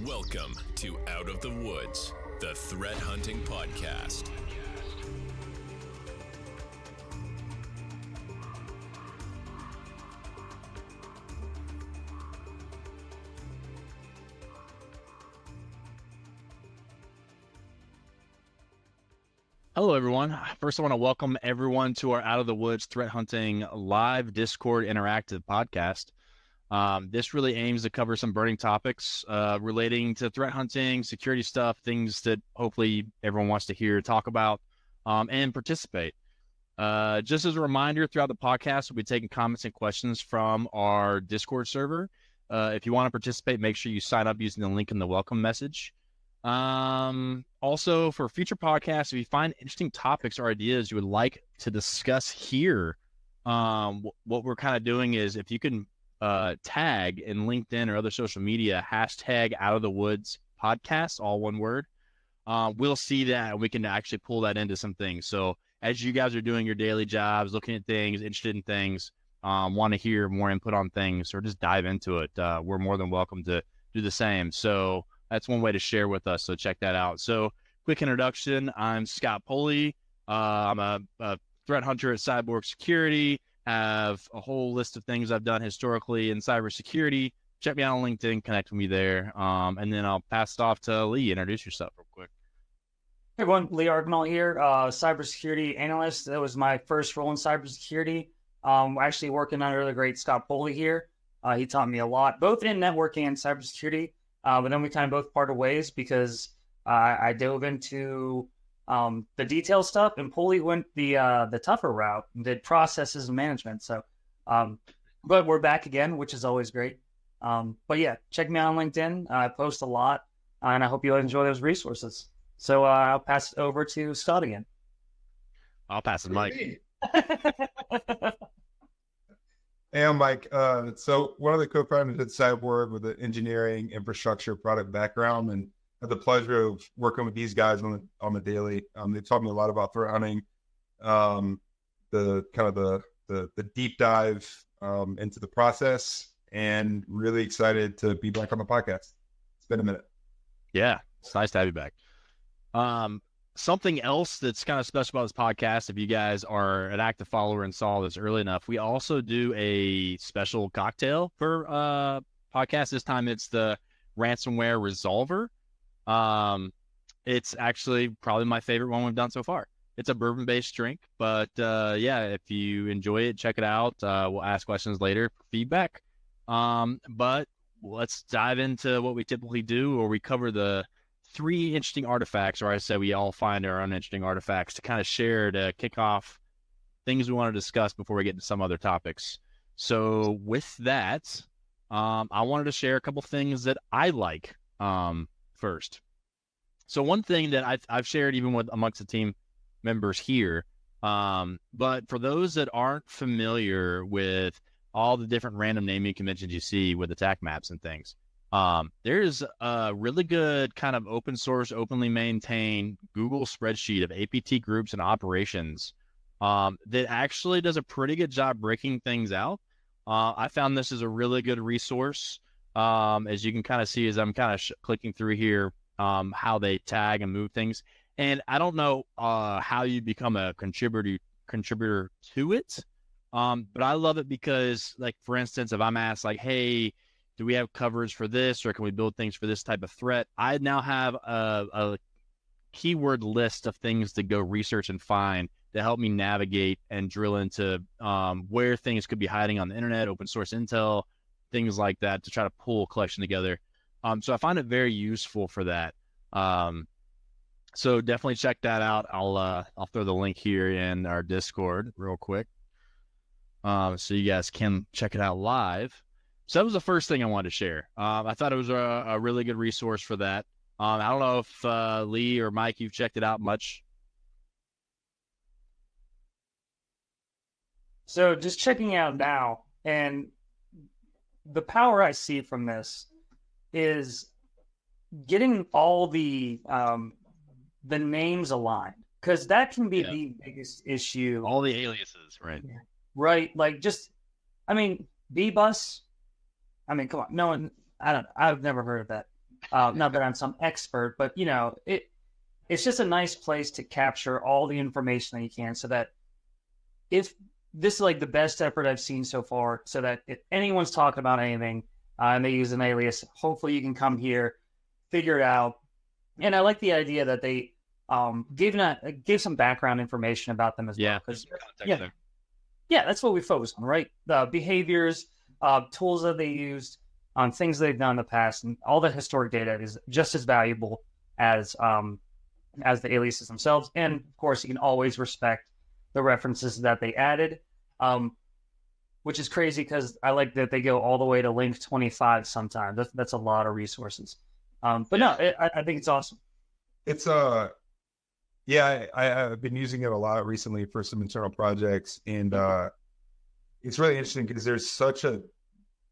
Welcome to Out of the Woods, the threat hunting podcast. Hello, everyone. First, I want to welcome everyone to our Out of the Woods Threat Hunting live Discord interactive podcast. This really aims to cover some burning topics relating to threat hunting, security stuff, things that hopefully everyone wants to hear, talk about, and participate. Just as a reminder, throughout the podcast, we'll be taking comments and questions from our Discord server. If you want to participate, make sure you sign up using the link in the welcome message. Also, for future podcasts, if you find interesting topics or ideas you would like to discuss here, what we're kind of doing is if you can tag in LinkedIn or other social media, hashtag Out of the Woods podcast, all one word, we'll see that and we can actually pull that into some things. So as you guys are doing your daily jobs, looking at things, interested in things, want to hear more input on things or just dive into it, we're more than welcome to do the same. So that's one way to share with us. So check that out. So quick introduction. I'm Scott Poley. I'm a threat hunter at Cyborg Security. Have a whole list of things I've done historically in cybersecurity. Check me out on LinkedIn, connect with me there. And then I'll pass it off to Lee. Introduce yourself real quick. Hey everyone, Lee Argmal here, cybersecurity analyst. That was my first role in cybersecurity. Actually working under the great Scott Poley here. He taught me a lot, both in networking and cybersecurity. But then we kind of both parted ways because I dove into the detail stuff, and Poley went the tougher route and did processes and management. So, but we're back again, which is always great. But yeah, check me out on LinkedIn. I post a lot, and I hope you'll enjoy those resources. So I'll pass it over to Scott again. I'll pass it, Mike. Hey, I'm Mike. So one of the co-founders at Cyborg with an engineering infrastructure product background, and had the pleasure of working with these guys on the daily. They taught me a lot about threat hunting, the deep dive into the process, and really excited to be back on the podcast. It's been a minute. Yeah, it's nice to have you back. Something else that's kind of special about this podcast, if you guys are an active follower and saw this early enough, we also do a special cocktail for podcast. This time it's the ransomware resolver. It's actually probably my favorite one we've done so far. It's a bourbon-based drink, but yeah, if you enjoy it, check it out. We'll ask questions later for feedback. But let's dive into what we typically do, or we cover the 3 interesting artifacts, or I say we all find our own interesting artifacts to kind of share to kick off things we want to discuss before we get into some other topics. So with that, I wanted to share a couple things that I like first. So one thing that I've shared even with amongst the team members here, but for those that aren't familiar with all the different random naming conventions you see with attack maps and things, there's a really good kind of open source, openly maintained Google spreadsheet of APT groups and operations that actually does a pretty good job breaking things out. I found this is a really good resource. As you can kind of see as I'm kind of clicking through here, how they tag and move things. And I don't know how you become a contributor to it, but I love it because, like, for instance, if I'm asked, like, hey, do we have coverage for this, or can we build things for this type of threat? I now have a keyword list of things to go research and find to help me navigate and drill into where things could be hiding on the internet, open source intel, things like that, to try to pull a collection together. So I find it very useful for that. So definitely check that out. I'll throw the link here in our Discord real quick, so you guys can check it out live. So that was the first thing I wanted to share. I thought it was a really good resource for that. I don't know if Lee or Mike, you've checked it out much. So just checking out now, and the power I see from this is getting all the names aligned, because that can be the biggest issue. All the aliases, right? Right. Like, just, I mean, B-Bus. I mean, come on. No one, I don't know. I've never heard of that. Not that I'm some expert, but it's just a nice place to capture all the information that you can, so that if this is like the best effort I've seen so far, so that if anyone's talking about anything and they use an alias, hopefully you can come here, figure it out. And I like the idea that they gave some background information about them as well. Because that's what we focus on, right? The behaviors, tools that they used, things they've done in the past, and all the historic data is just as valuable as the aliases themselves. And of course, you can always respect the references that they added, which is crazy because I like that they go all the way to link 25 sometimes. That's a lot of resources. I think it's awesome. It's I've been using it a lot recently for some internal projects, and it's really interesting because there's such a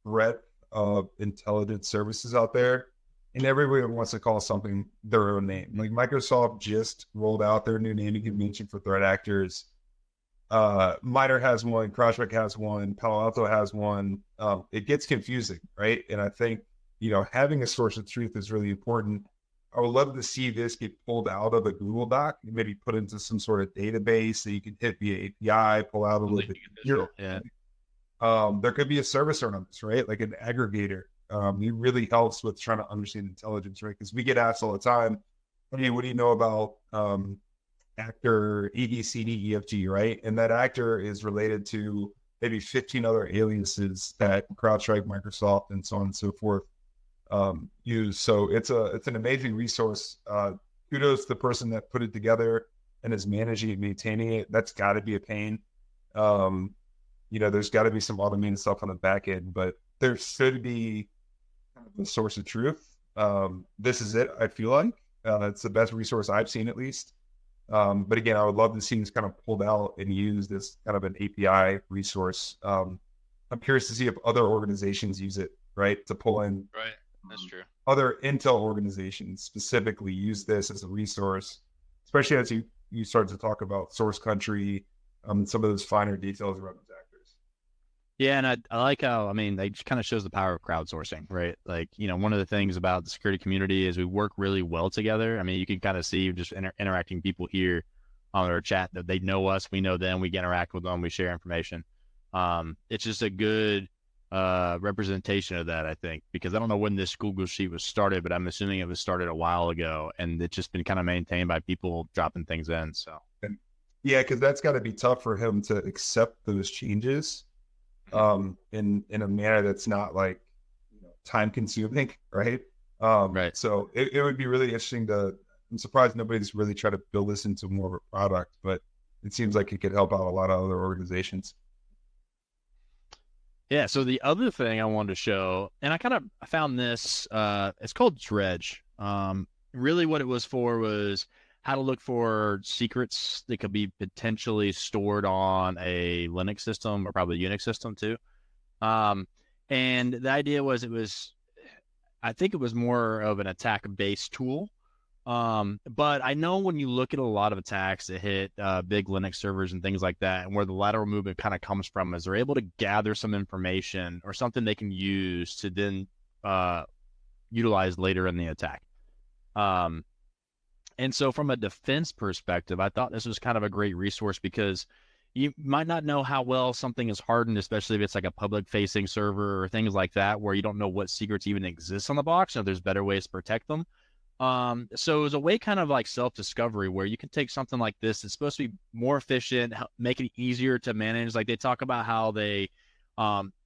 breadth of intelligence services out there, and everybody wants to call something their own name. Like Microsoft just rolled out their new naming convention for threat actors. MITRE has one, CrowdStrike has one, Palo Alto has one. It gets confusing, right? And I think, having a source of truth is really important. I would love to see this get pulled out of a Google Doc and maybe put into some sort of database that you can hit via API, pull out a little bit. There could be a service around this, right? Like an aggregator. It really helps with trying to understand intelligence, right? Because we get asked all the time, hey, what do you know about actor ABCDEFG, right? And that actor is related to maybe 15 other aliases that CrowdStrike, Microsoft, and so on and so forth use. So it's an amazing resource. Kudos to the person that put it together and is managing and maintaining it. That's got to be a pain. There's got to be some automated stuff on the back end, but there should be a source of truth. This is it, I feel like. It's the best resource I've seen, at least. But again, I would love to see this kind of pulled out and used as kind of an API resource. I'm curious to see if other organizations use it, right? To pull in. Right, that's true. Other intel organizations specifically use this as a resource, especially as you start to talk about source country, some of those finer details around those actors. Yeah, and I like how, they just kind of shows the power of crowdsourcing, right? Like, one of the things about the security community is we work really well together. You can kind of see just interacting people here on our chat that they know us, we know them, we interact with them, we share information. It's just a good representation of that, I think, because I don't know when this Google Sheet was started, but I'm assuming it was started a while ago, and it's just been kind of maintained by people dropping things in. So, yeah, because that's got to be tough for him to accept those changes. In a manner that's not like time consuming, right? Right. So it would be really interesting I'm surprised nobody's really tried to build this into more of a product, but it seems like it could help out a lot of other organizations. Yeah. So the other thing I wanted to show, and I found this, it's called Dredge. Really what it was for was how to look for secrets that could be potentially stored on a Linux system, or probably Unix system too. And the idea was I think it was more of an attack-based tool. But I know when you look at a lot of attacks that hit big Linux servers and things like that, and where the lateral movement kind of comes from is they're able to gather some information or something they can use to then utilize later in the attack. And so from a defense perspective, I thought this was kind of a great resource because you might not know how well something is hardened, especially if it's like a public-facing server or things like that, where you don't know what secrets even exist on the box, or if there's better ways to protect them. So it was a way kind of like self-discovery where you can take something like this. It's supposed to be more efficient, make it easier to manage. Like they talk about how they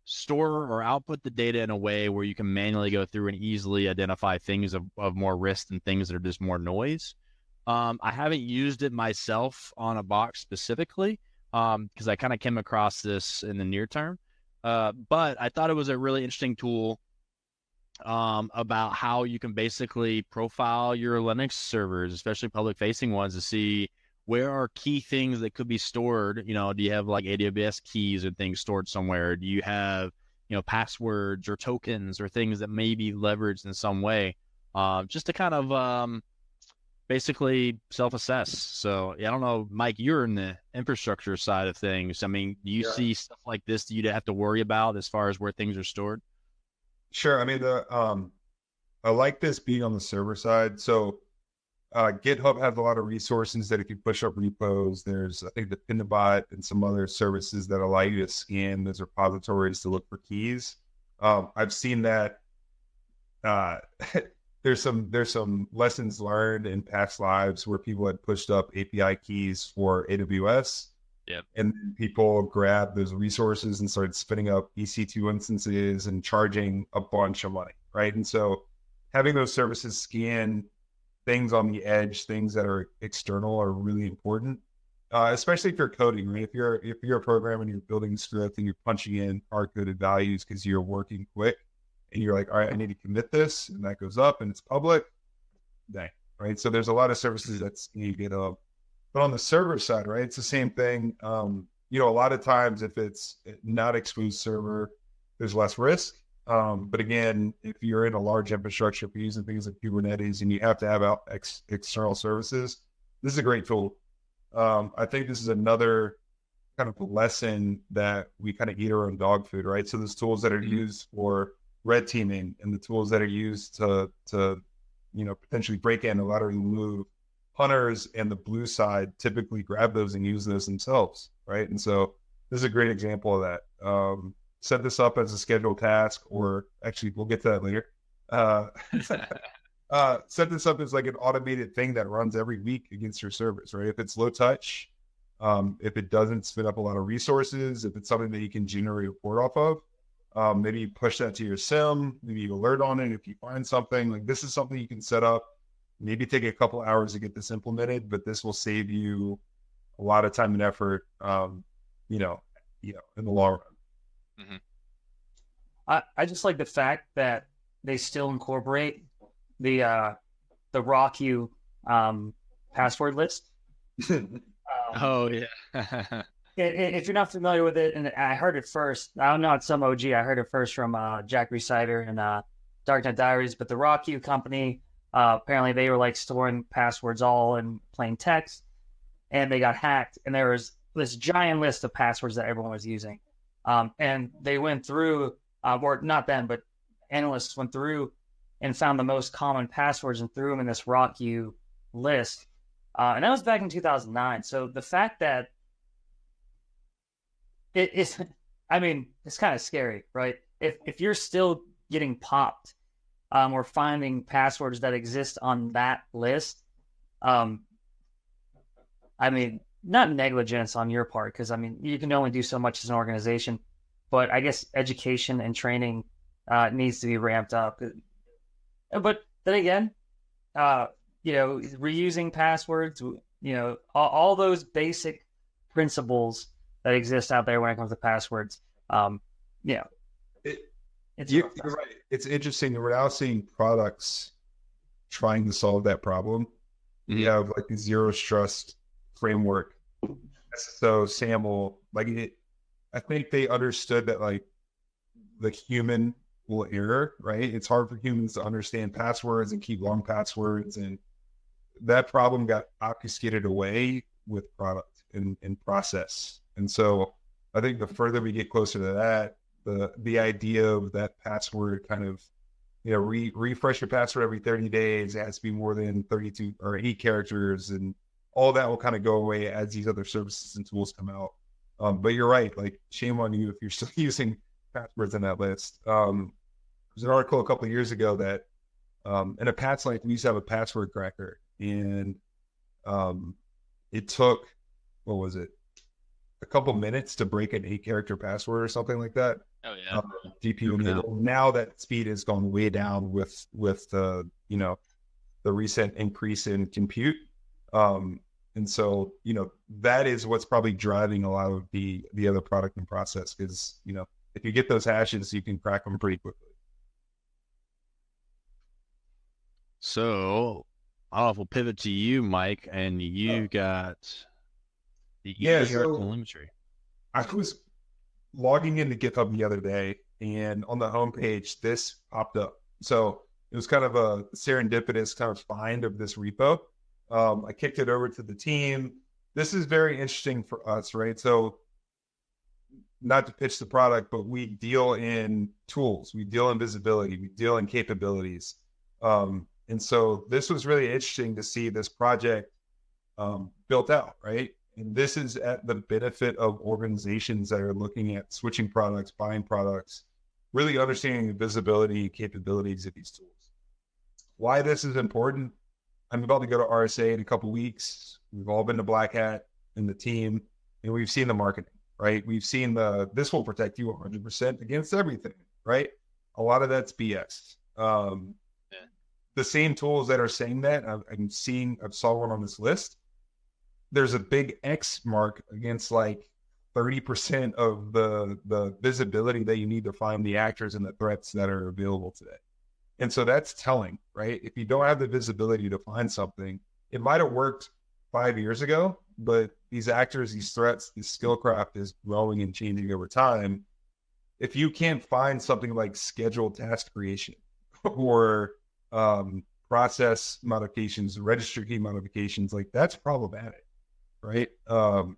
store or output the data in a way where you can manually go through and easily identify things of more risk and things that are just more noise. I haven't used it myself on a box specifically because I kind of came across this in the near term. But I thought it was a really interesting tool about how you can basically profile your Linux servers, especially public-facing ones, to see where are key things that could be stored. Do you have like AWS keys and things stored somewhere? Do you have, passwords or tokens or things that may be leveraged in some way? Just to kind of basically self-assess. So yeah, I don't know, Mike, you're in the infrastructure side of things. Do you see stuff like this that you'd have to worry about as far as where things are stored? Sure. I like this being on the server side. So GitHub has a lot of resources that it can push up repos. There's, I think, the Pindabot and some other services that allow you to scan those repositories to look for keys. I've seen that there's some lessons learned in past lives where people had pushed up API keys for AWS. Yep. And then people grabbed those resources and started spinning up EC2 instances and charging a bunch of money, right? And so having those services scan things on the edge, things that are external, are really important, especially if you're coding, right? If you're a programmer and you're building a script and you're punching in hard-coded values because you're working quick and you're like, all right, I need to commit this, and that goes up and it's public, dang, right? So there's a lot of services that you get up. But on the server side, right, it's the same thing. A lot of times if it's not exposed server, there's less risk. But again, if you're in a large infrastructure, if you're using things like Kubernetes and you have to have external services, this is a great tool. I think this is another kind of lesson that we kind of eat our own dog food, right? So there's tools that are used for red teaming and the tools that are used to potentially break in, a lot of remove. Hunters and the blue side typically grab those and use those themselves, right? And so this is a great example of that. Set this up as a scheduled task, or actually we'll get to that later. Set this up as like an automated thing that runs every week against your service, right? If it's low touch, if it doesn't spin up a lot of resources, if it's something that you can generate a report off of, maybe you push that to your SIM, maybe you alert on it if you find something. Like, this is something you can set up. Maybe take a couple hours to get this implemented, but this will save you a lot of time and effort, in the long run. Mm-hmm. I just like the fact that they still incorporate the RockU password list. Oh yeah. If you're not familiar with it, and I heard it first, I don't know, it's some OG. I heard it first from Jack Resider and Darknet Diaries, but the RockU company. Apparently they were like storing passwords all in plain text, and they got hacked, and there was this giant list of passwords that everyone was using. And they went through, or not them, but analysts went through and found the most common passwords and threw them in this RockU list. And that was back in 2009. So the fact that it's kind of scary, right? If you're still getting popped, or finding passwords that exist on that list, not negligence on your part, because you can only do so much as an organization, but I guess education and training needs to be ramped up. But then again, reusing passwords, all those basic principles that exist out there when it comes to passwords, You're right. It's interesting that we're now seeing products trying to solve that problem. Mm-hmm. You have like the zero trust framework. So SAML, I think they understood that like the human will error, right? It's hard for humans to understand passwords and keep long passwords, and that problem got obfuscated away with product and process. And so I think the further we get closer to that, the idea of that password kind of, refresh your password every 30 days. It has to be more than 32 or 8 characters, and all that will kind of go away as these other services and tools come out. But you're right, like, shame on you if you're still using passwords in that list. There's an article a couple of years ago that in a patch like we used to have a password cracker, and it took, what was it, a couple minutes to break an 8-character password or something like that. Oh yeah. GPU enabled. Now that speed has gone way down with the recent increase in compute. And so, that is what's probably driving a lot of the other product and process, because, if you get those hashes, you can crack them pretty quickly. So I don't know if we'll pivot to you, Mike, and you got the telemetry. I was logging into GitHub the other day, and on the homepage, this popped up. So it was kind of a serendipitous kind of find of this repo. I kicked it over to the team. This is very interesting for us, right? So not to pitch the product, but we deal in tools, we deal in visibility, we deal in capabilities. And so this was really interesting to see this project built out, right? And this is at the benefit of organizations that are looking at switching products, buying products, really understanding the visibility and capabilities of these tools. Why this is important, I'm about to go to RSA in a couple of weeks. We've all been to Black Hat and the team, and we've seen the marketing, right? We've seen this will protect you 100% against everything, right? A lot of that's BS. The same tools that are saying that, I saw one on this list. There's a big X mark against like 30% of the visibility that you need to find the actors and the threats that are available today. And so that's telling, right? If you don't have the visibility to find something, it might have worked 5 years ago, but these actors, these threats, this skill craft is growing and changing over time. If you can't find something like scheduled task creation or process modifications, registry key modifications, like that's problematic, right? And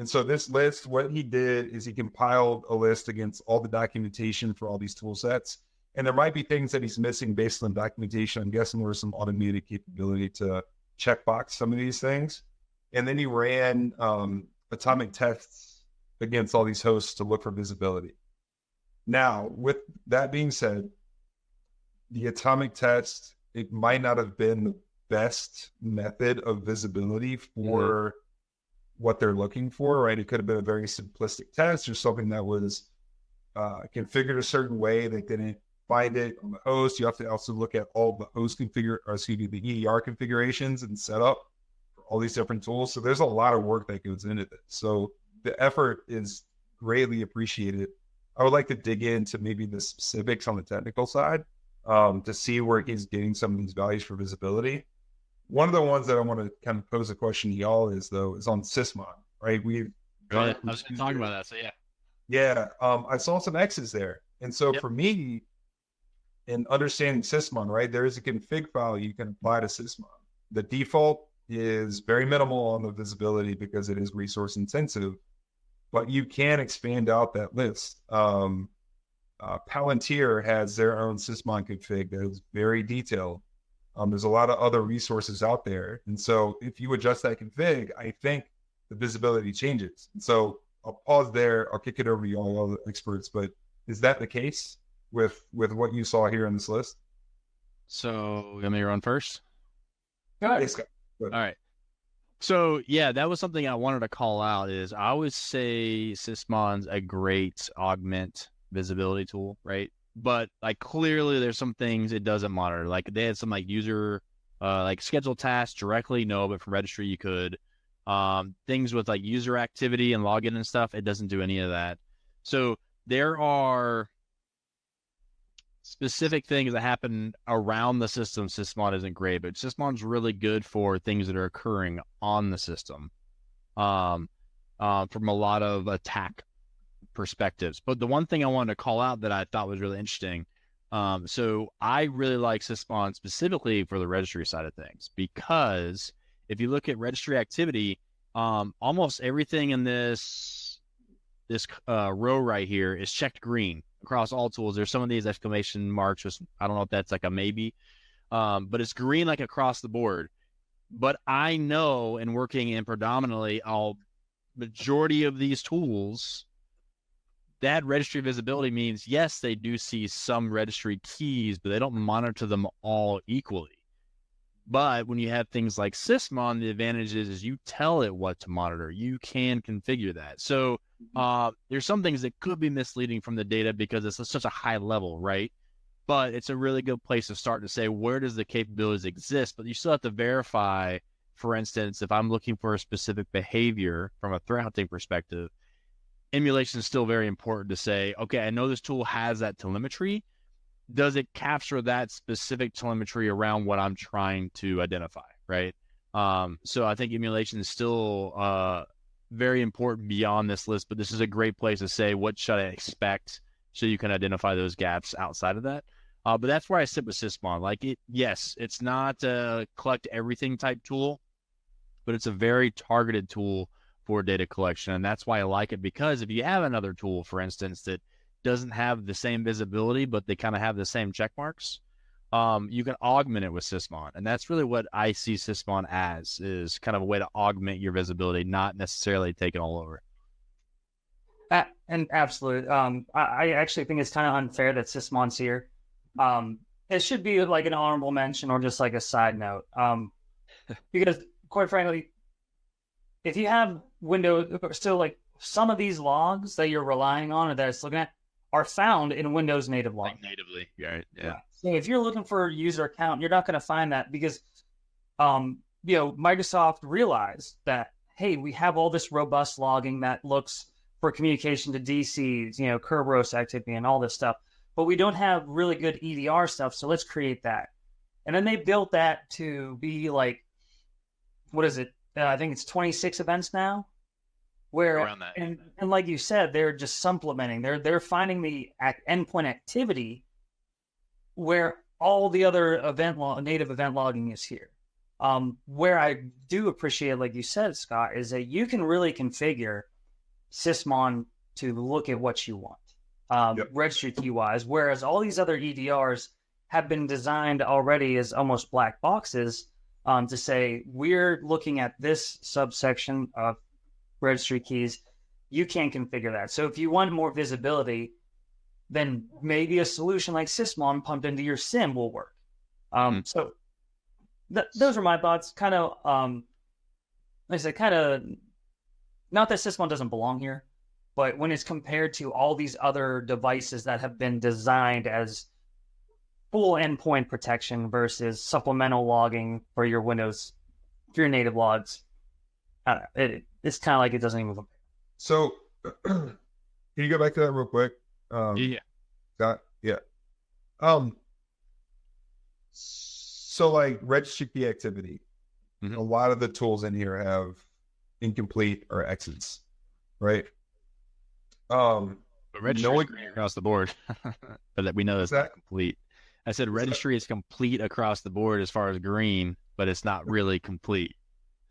so this list, what he did is he compiled a list against all the documentation for all these tool sets. And there might be things that he's missing based on documentation. I'm guessing there was some automated capability to checkbox some of these things. And then he ran atomic tests against all these hosts to look for visibility. Now, with that being said, the atomic test, it might not have been the best method of visibility for what they're looking for, right? It could have been a very simplistic test or something that was configured a certain way. They didn't find it on the host. You have to also look at all the host the EDR configurations and setup for all these different tools. So there's a lot of work that goes into this. So the effort is greatly appreciated. I would like to dig into maybe the specifics on the technical side to see where he's getting some of these values for visibility. One of the ones that I want to kind of pose a question to y'all is on Sysmon, right? I was talking about that, so yeah. Yeah, I saw some X's there. And so for me, in understanding Sysmon, right, there is a config file you can apply to Sysmon. The default is very minimal on the visibility because it is resource intensive, but you can expand out that list. Palantir has their own Sysmon config that is very detailed. There's a lot of other resources out there. And so if you adjust that config, I think the visibility changes. And so I'll pause there. I'll kick it over to all the experts, but is that the case with what you saw here in this list? So you want me to run first? Go ahead. All right. So yeah, that was something I wanted to call out is I would say Sysmon's a great augment visibility tool, right? But like clearly there's some things it doesn't monitor. Like they had some like user like scheduled tasks directly, no, but from registry you could. Things with like user activity and login and stuff, it doesn't do any of that. So there are specific things that happen around the system. Sysmon isn't great, but Sysmon's really good for things that are occurring on the system from a lot of attack perspectives. But the one thing I wanted to call out that I thought was really interesting, so I really like Sysmon specifically for the registry side of things, because if you look at registry activity, almost everything in this row right here is checked green across all tools. There's some of these exclamation marks, just I don't know if that's like a maybe, but it's green like across the board. But I know, in working in predominantly majority of these tools, that registry visibility means, yes, they do see some registry keys, but they don't monitor them all equally. But when you have things like Sysmon, the advantage is you tell it what to monitor. You can configure that. So there's some things that could be misleading from the data because it's such a high level, right? But it's a really good place to start to say, where does the capabilities exist? But you still have to verify, for instance, if I'm looking for a specific behavior from a threat hunting perspective, emulation is still very important to say, okay, I know this tool has that telemetry. Does it capture that specific telemetry around what I'm trying to identify, right? So I think emulation is still very important beyond this list, but this is a great place to say, what should I expect, so you can identify those gaps outside of that. But that's where I sit with Sysmon. Like yes, it's not a collect everything type tool, but it's a very targeted tool for data collection. And that's why I like it, because if you have another tool, for instance, that doesn't have the same visibility, but they kind of have the same check marks, you can augment it with Sysmon. And that's really what I see Sysmon as, is kind of a way to augment your visibility, not necessarily take it all over. And absolutely. I actually think it's kind of unfair that Sysmon's here. It should be like an honorable mention or just like a side note. Because quite frankly, if you have Windows, still like some of these logs that you're relying on or that it's looking at are found in Windows native logs. Like natively, right? Yeah. So if you're looking for a user account, you're not going to find that because, Microsoft realized that, hey, we have all this robust logging that looks for communication to DCs, Kerberos activity and all this stuff, but we don't have really good EDR stuff. So let's create that. And then they built that to be like, what is it? I think it's 26 events now. Where around that, and like you said, they're just supplementing. They're finding the endpoint activity where all the other native event logging is here. Where I do appreciate, like you said, Scott, is that you can really configure Sysmon to look at what you want, registry key wise. Whereas all these other EDRs have been designed already as almost black boxes to say we're looking at this subsection of registry keys. You can't configure that. So if you want more visibility, then maybe a solution like Sysmon pumped into your SIM will work. So those are my thoughts. Kind of, like I said, not that Sysmon doesn't belong here, but when it's compared to all these other devices that have been designed as full endpoint protection versus supplemental logging for your Windows, for your native logs, it's kind of like it doesn't even compare. So, can you go back to that real quick? Yeah. Scott? Yeah. So like registry key activity, a lot of the tools in here have incomplete or X's, right? But registry is green across the board, but that we know that's not complete. I said registry is complete across the board as far as green, but it's not really complete.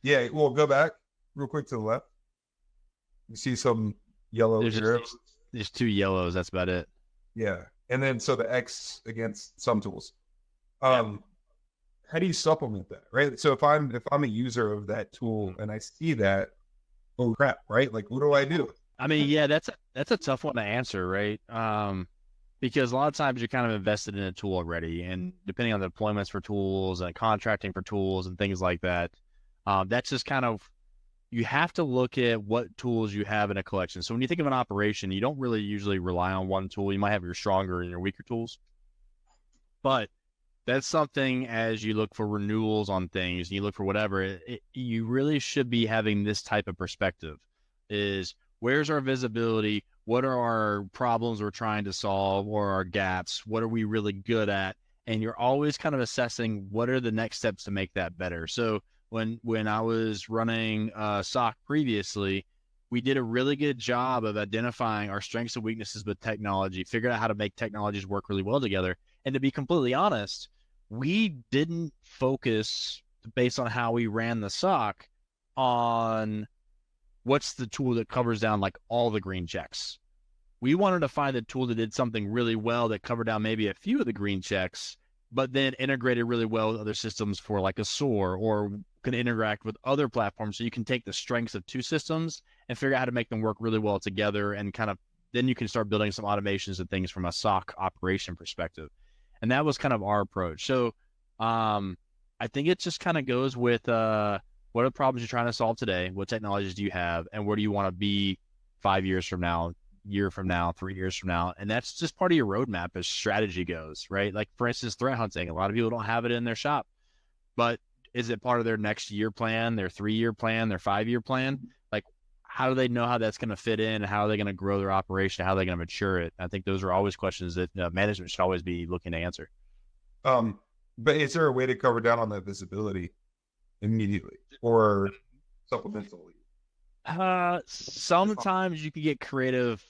Yeah, well, go back real quick to the left. You see some yellow arrows. There's 2 yellows. That's about it. Yeah, and then so the X against some tools. How do you supplement that, right? So if I'm a user of that tool and I see that, oh crap, right? Like, what do I do? I mean, yeah, that's a tough one to answer, right? Because a lot of times you're kind of invested in a tool already, and depending on the deployments for tools and contracting for tools and things like that, that's just kind of, you have to look at what tools you have in a collection. So when you think of an operation, you don't really usually rely on one tool. You might have your stronger and your weaker tools, but that's something as you look for renewals on things and you look for whatever, you really should be having this type of perspective is, where's our visibility? What are our problems we're trying to solve, or our gaps? What are we really good at? And you're always kind of assessing what are the next steps to make that better. So when I was running SOC previously, we did a really good job of identifying our strengths and weaknesses with technology, figured out how to make technologies work really well together. And to be completely honest, we didn't focus, based on how we ran the SOC, on what's the tool that covers down like all the green checks. We wanted to find a tool that did something really well that covered down maybe a few of the green checks, but then integrated really well with other systems for like a SOAR, or can interact with other platforms. So you can take the strengths of 2 systems and figure out how to make them work really well together, and kind of, then you can start building some automations and things from a SOC operation perspective. And that was kind of our approach. So I think it just kind of goes with what are the problems you're trying to solve today? What technologies do you have? And where do you want to be 5 years from now, year from now, 3 years from now? And that's just part of your roadmap as strategy goes, right? Like, for instance, threat hunting. A lot of people don't have it in their shop, but is it part of their next year plan, their 3-year plan, their 5-year plan? Like, how do they know how that's going to fit in? How are they going to grow their operation? How are they going to mature it? I think those are always questions that management should always be looking to answer. But is there a way to cover down on that visibility immediately or supplementally? Sometimes you can get creative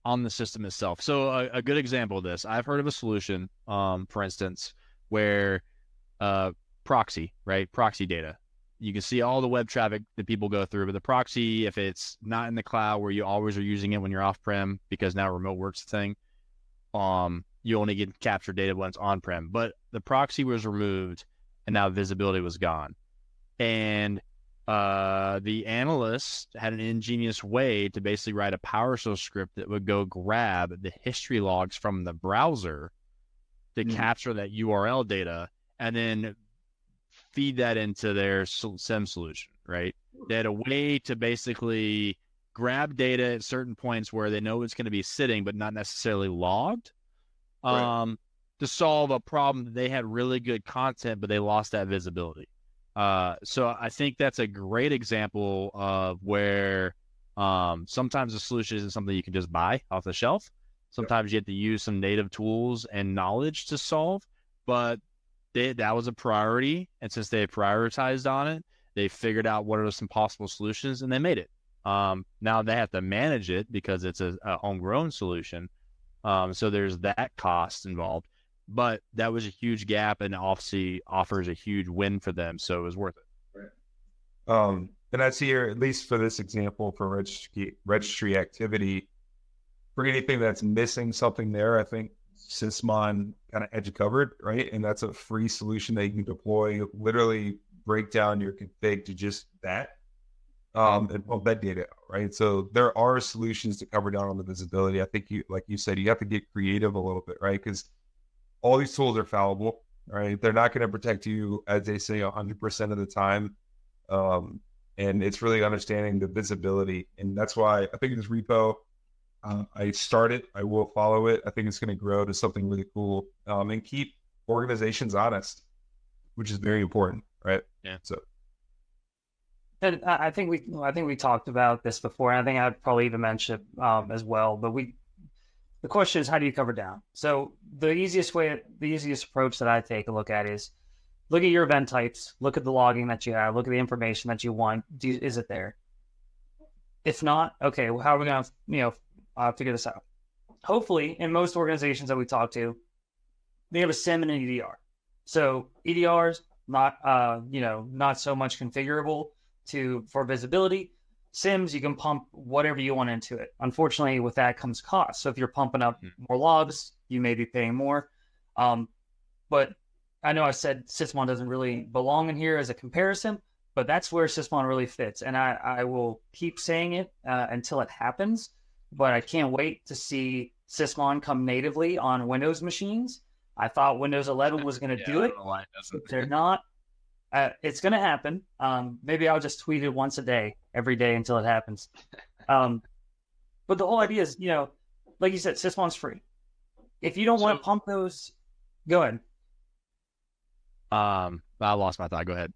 on the system itself. So a good example of this, I've heard of a solution, for instance, where proxy, right? Proxy data. You can see all the web traffic that people go through, but the proxy, if it's not in the cloud where you always are using it when you're off-prem, because now remote work's a thing, you only get capture data when it's on-prem. But the proxy was removed, and now visibility was gone. And the analyst had an ingenious way to basically write a PowerShell script that would go grab the history logs from the browser to capture that URL data and then feed that into their SIM solution, right? They had a way to basically grab data at certain points where they know it's going to be sitting, but not necessarily logged, to solve a problem that they had really good content, but they lost that visibility. So I think that's a great example of where sometimes the solution isn't something you can just buy off the shelf. Sometimes you have to use some native tools and knowledge to solve, but that was a priority. And since they prioritized on it, they figured out what are some possible solutions and they made it. Now they have to manage it because it's a homegrown solution. So there's that cost involved, but that was a huge gap and obviously offers a huge win for them. So it was worth it. Right. And I see here, at least for this example, for registry activity, for anything that's missing something there, I think Sysmon kind of had you covered, right? And that's a free solution that you can deploy, literally break down your config to just that, and pump that data out, right? So there are solutions to cover down on the visibility. I think like you said, you have to get creative a little bit, right? Because all these tools are fallible, right? They're not going to protect you, as they say, 100% of the time. And it's really understanding the visibility. And that's why I think this repo, I started, I will follow it. I think it's going to grow to something really cool, and keep organizations honest, which is very important, right? Yeah. So, and I think we talked about this before, and I think I'd probably even mention it as well. But the question is, how do you cover down? So the easiest approach that I take a look at is look at your event types, look at the logging that you have, look at the information that you want. Is it there? If not, okay, well, how are we going to figure this out? Hopefully, in most organizations that we talk to, they have a SIM and an EDR. So EDRs not so much configurable for visibility. SIMs, you can pump whatever you want into it. Unfortunately, with that comes cost. So if you're pumping up more logs, you may be paying more. But I know I said Sysmon doesn't really belong in here as a comparison, but that's where Sysmon really fits. And I will keep saying it until it happens. But I can't wait to see Sysmon come natively on Windows machines. I thought Windows 11 was going to do it. They're not. It's going to happen. Maybe I'll just tweet it once a day, every day until it happens. But the whole idea is, like you said, Sysmon's free. If you don't want to pump those, go ahead. I lost my thought. Go ahead.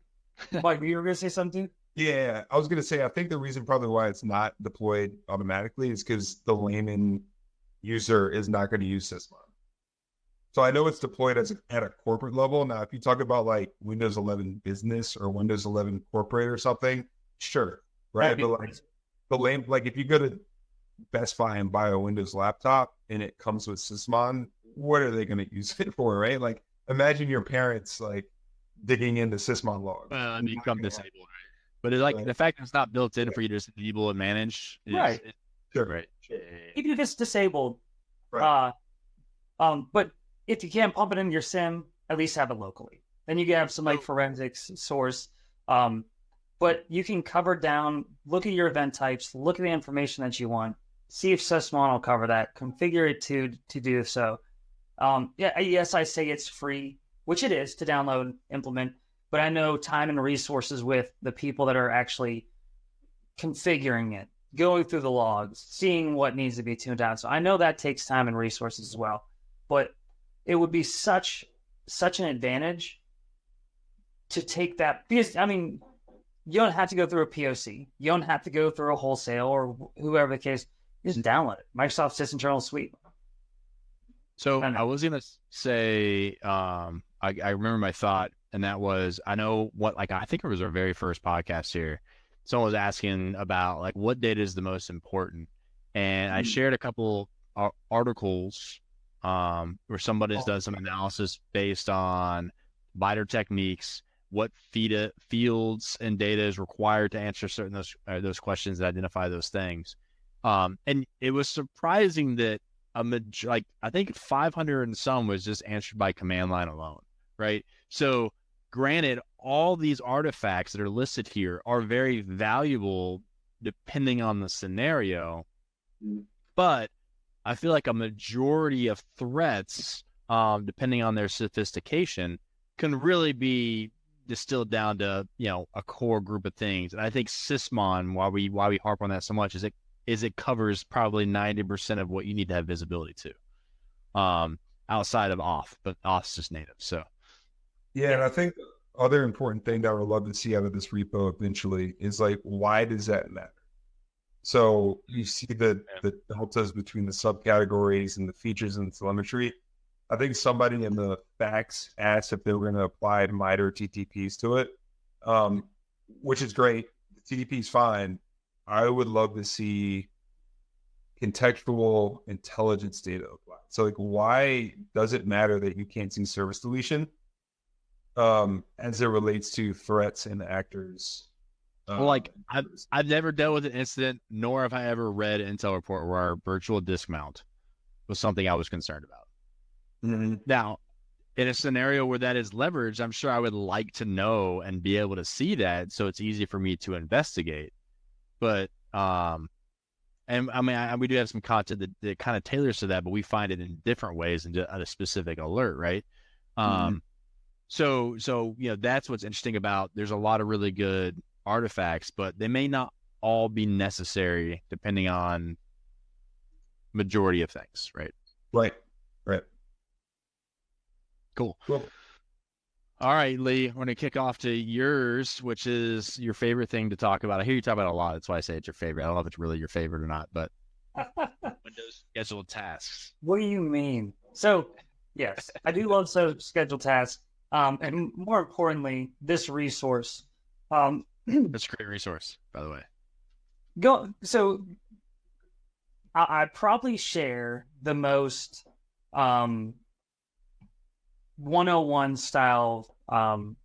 Mike, you were going to say something? Yeah, I was going to say, I think the reason probably why it's not deployed automatically is because the layman user is not going to use Sysmon. So I know it's deployed at a corporate level. Now, if you talk about like Windows 11 Business or Windows 11 Corporate or something, sure, right? But like if you go to Best Buy and buy a Windows laptop and it comes with Sysmon, what are they going to use it for, right? Like imagine your parents like digging into Sysmon logs. And become disabled, right? But it's like the fact that it's not built in for you to just enable and manage. Right. Sure. Right. Even if it's disabled, Right. But if you can't pump it into your SIM, at least have it locally. Then you can have some like forensics source. But you can cover down, look at your event types, look at the information that you want, see if Sysmon will cover that, configure it to do so. Yes, I say it's free, which it is to download, implement, but I know time and resources with the people that are actually configuring it, going through the logs, seeing what needs to be tuned down. So I know that takes time and resources as well, but it would be such an advantage to take that, because I mean, you don't have to go through a POC, you don't have to go through a wholesale or whoever the case. You just download it. Microsoft Sysinternal Suite. So I was gonna say, I remember my thought, and that was, I know what, like I think it was our very first podcast here. Someone was asking about like what data is the most important, and I shared a couple articles where somebody's done some analysis based on BITR techniques, what fields and data is required to answer those questions and identify those things. And it was surprising that like I think 500 and some was just answered by command line alone, right? So granted, all these artifacts that are listed here are very valuable depending on the scenario, but I feel like a majority of threats, depending on their sophistication, can really be distilled down to, a core group of things. And I think Sysmon, why we harp on that so much, is it covers probably 90% of what you need to have visibility to, outside of auth, but auth's just native. So yeah, and I think the other important thing that I would love to see out of this repo eventually is like, why does that matter? So you see the deltas between the subcategories and the features and telemetry. I think somebody in the facts asked if they were going to apply MITRE TTPs to it, which is great. The TTP is fine. I would love to see contextual intelligence data applied. So like, why does it matter that you can't see service deletion as it relates to threats and actors? Well, like I've never dealt with an incident, nor have I ever read an intel report where our virtual disk mount was something I was concerned about. Mm-hmm. Now, in a scenario where that is leveraged, I'm sure I would like to know and be able to see that, so it's easy for me to investigate. But and I mean, we do have some content that kind of tailors to that, but we find it in different ways and at a specific alert, right? So that's what's interesting about. There's a lot of really good artifacts, but they may not all be necessary depending on majority of things, right? Right. Cool. All right, Lee, we're going to kick off to yours, which is your favorite thing to talk about. I hear you talk about it a lot. That's why I say it's your favorite. I don't know if it's really your favorite or not, but Windows scheduled tasks. What do you mean? So, yes, I do love scheduled tasks. And more importantly, this resource. That's a great resource, by the way. So I probably share the most 101 style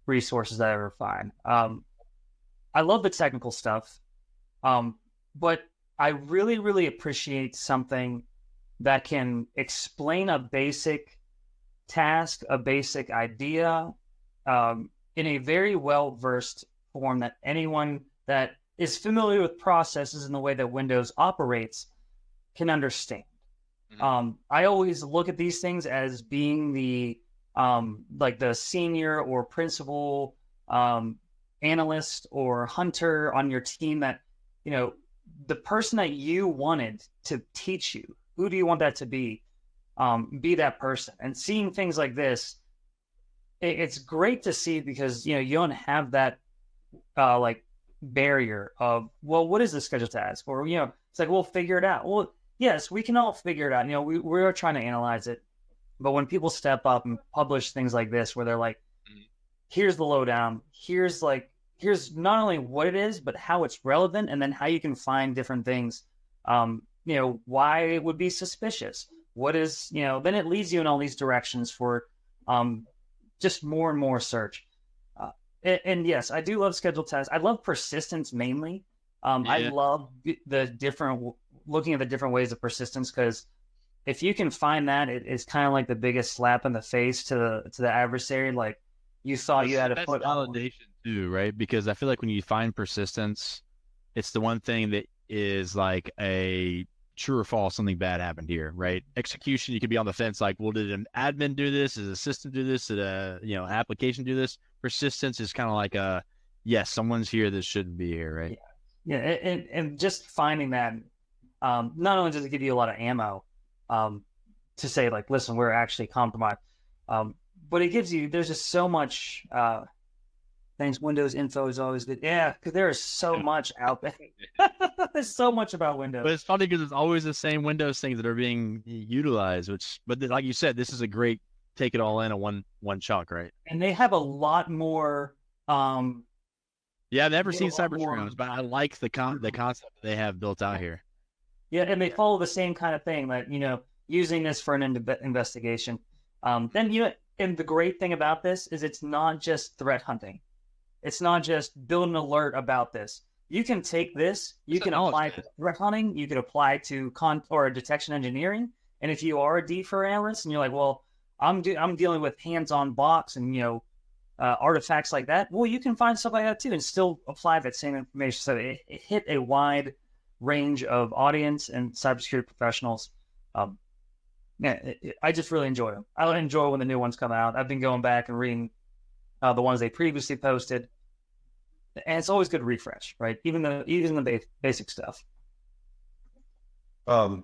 resources I ever find. I love the technical stuff, but I really, really appreciate something that can explain a basic task, a basic idea, in a very well-versed form that anyone that is familiar with processes and the way that Windows operates can understand. I always look at these things as being the like the senior or principal analyst or hunter on your team, that the person that you wanted to teach you, who do you want that to be that person. And seeing things like this, it's great to see, because you don't have that like barrier of, well, what is the scheduled task? Or it's like, we'll figure it out. Well, yes, we can all figure it out. We're trying to analyze it. But when people step up and publish things like this, where they're like, here's the lowdown, here's not only what it is, but how it's relevant, and then how you can find different things, why it would be suspicious. What is, then it leads you in all these directions for just more and more search. And yes, I do love scheduled tasks. I love persistence mainly. I love looking at the different ways of persistence, because if you can find that, it's kind of like the biggest slap in the face to the adversary. Like, you thought you had to put validation too, right? Because I feel like when you find persistence, it's the one thing that is like a true or false, something bad happened here, right? Execution, you could be on the fence, like, well, did an admin do this? Did a system do this? Did a application do this? Persistence is kind of like yes, someone's here that shouldn't be here, right? Yeah, and just finding that, not only does it give you a lot of ammo to say, like, listen, we're actually compromised, but it gives you, there's just so much things. Windows info is always good. Yeah, because there is so much out there. There's so much about Windows. But it's funny because it's always the same Windows things that are being utilized, but like you said, this is a great take it all in a one chunk, right? And they have a lot more. Yeah, I've never seen cyber, but I like the concept they have built out here. Yeah, and they follow the same kind of thing, that using this for an investigation. Then and the great thing about this is it's not just threat hunting. It's not just build an alert about this. You can take this, you can apply to threat hunting, you can apply to or detection engineering, And if you are a defer analyst and you're like, well, I'm dealing with hands-on blocks and, artifacts like that, well, you can find stuff like that too and still apply that same information. So it hit a wide range of audience and cybersecurity professionals. I just really enjoy them. I enjoy when the new ones come out. I've been going back and reading the ones they previously posted, and it's always good to refresh, right? Even the basic stuff. Yeah,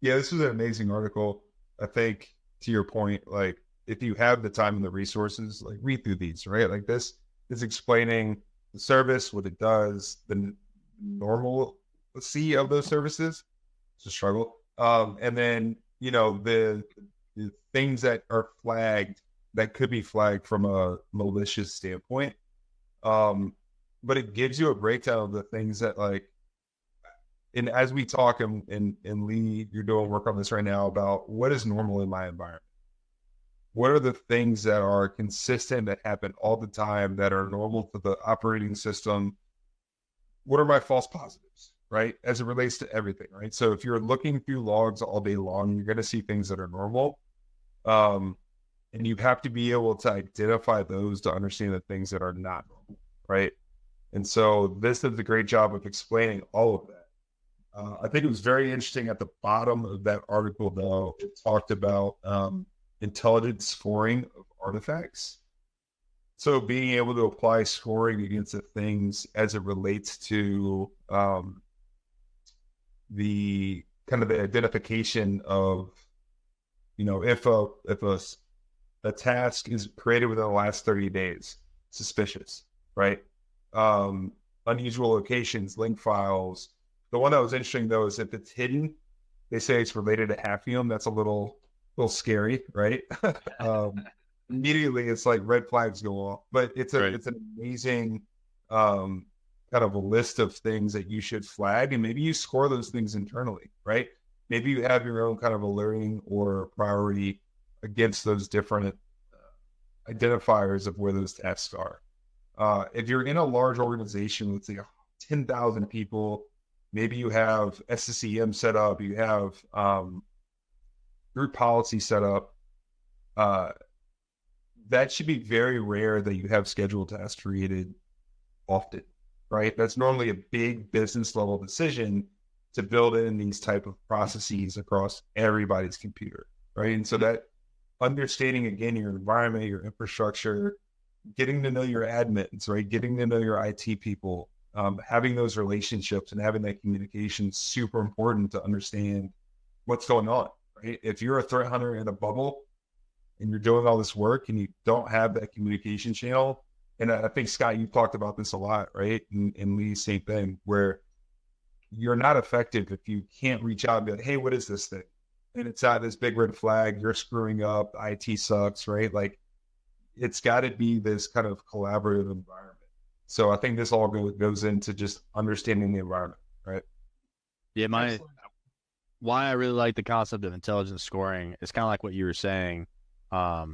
this was an amazing article. I think to your point, like if you have the time and the resources, like read through these, right? Like this is explaining the service, what it does, the normalcy of those services. It's a struggle. And then, the things that are flagged that could be flagged from a malicious standpoint. But it gives you a breakdown of the things that and as we talk and Lee, you're doing work on this right now about what is normal in my environment. What are the things that are consistent that happen all the time that are normal to the operating system? What are my false positives, right? As it relates to everything, right? So if you're looking through logs all day long, you're going to see things that are normal. And you have to be able to identify those to understand the things that are not normal, right? And so this does a great job of explaining all of that. I think it was very interesting at the bottom of that article, though, it talked about intelligent scoring of artifacts. So being able to apply scoring against the things as it relates to the kind of the identification of, if a task is created within the last 30 days, suspicious, right? Unusual locations, link files. The one that was interesting though is if it's hidden, they say it's related to Hafnium. That's a little scary, right? Immediately it's like red flags go off, but it's an amazing kind of a list of things that you should flag, and maybe you score those things internally, right? Maybe you have your own kind of alerting or priority against those different identifiers of where those tasks are. If you're in a large organization, let's say 10,000 people, maybe you have SCCM set up, you have group policy set up. That should be very rare that you have scheduled tasks created often, right? That's normally a big business level decision to build in these type of processes across everybody's computer, right? And so that understanding, again, your environment, your infrastructure, getting to know your admins, right? Getting to know your IT people, having those relationships and having that communication is super important to understand what's going on, right? If you're a threat hunter in a bubble and you're doing all this work and you don't have that communication channel, and I think, Scott, you've talked about this a lot, right? And Lee, same thing, where you're not effective if you can't reach out and be like, hey, what is this thing? And it's not this big red flag, you're screwing up, IT sucks, right? Like, it's got to be this kind of collaborative environment. So I think this all goes into just understanding the environment, right? Yeah, why I really like the concept of intelligence scoring is kind of like what you were saying. How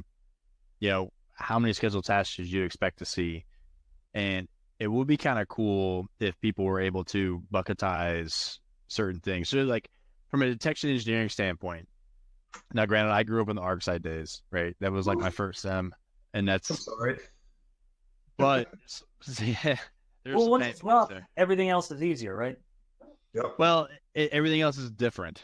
many scheduled tasks should you expect to see? And it would be kind of cool if people were able to bucketize certain things. So like from a detection engineering standpoint, now granted, I grew up in the ArcSight days, right? That was like my first SEM, and that's... I'm sorry. But yeah, there. Everything else is easier, right? Yep. Well, everything else is different.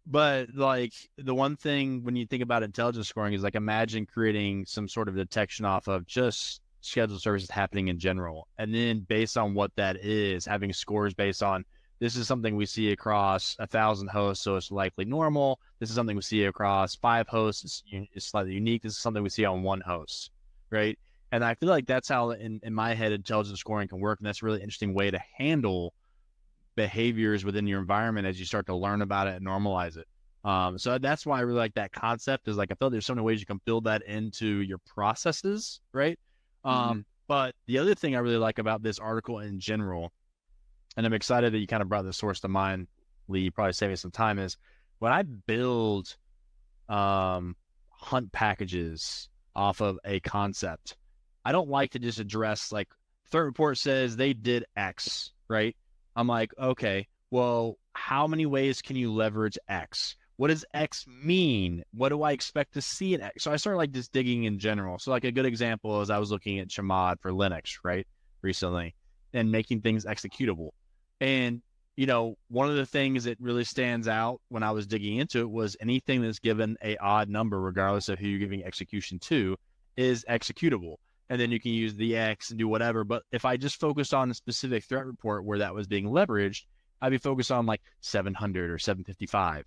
But like the one thing when you think about intelligence scoring is like imagine creating some sort of detection off of just scheduled services happening in general, and then based on what that is, having scores based on this is something we see across 1,000 hosts, so it's likely normal. This is something we see across 5 hosts, it's slightly unique. This is something we see on 1 host, right? And I feel like that's how, in my head, intelligence scoring can work, and that's a really interesting way to handle behaviors within your environment as you start to learn about it and normalize it. So that's why I really like that concept, is like I feel like there's so many ways you can build that into your processes, right? But the other thing I really like about this article in general, and I'm excited that you kind of brought this source to mind, Lee, you probably save me some time, is when I build hunt packages off of a concept, I don't like to just address like threat report says they did X, right? I'm like, okay, well, how many ways can you leverage X? What does X mean? What do I expect to see in X? So I started like just digging in general. So like a good example is I was looking at Chmod for Linux, right, recently, and making things executable. And, one of the things that really stands out when I was digging into it was anything that's given a odd number, regardless of who you're giving execution to, is executable. And then you can use the X and do whatever. But if I just focused on a specific threat report where that was being leveraged, I'd be focused on like 700 or 755,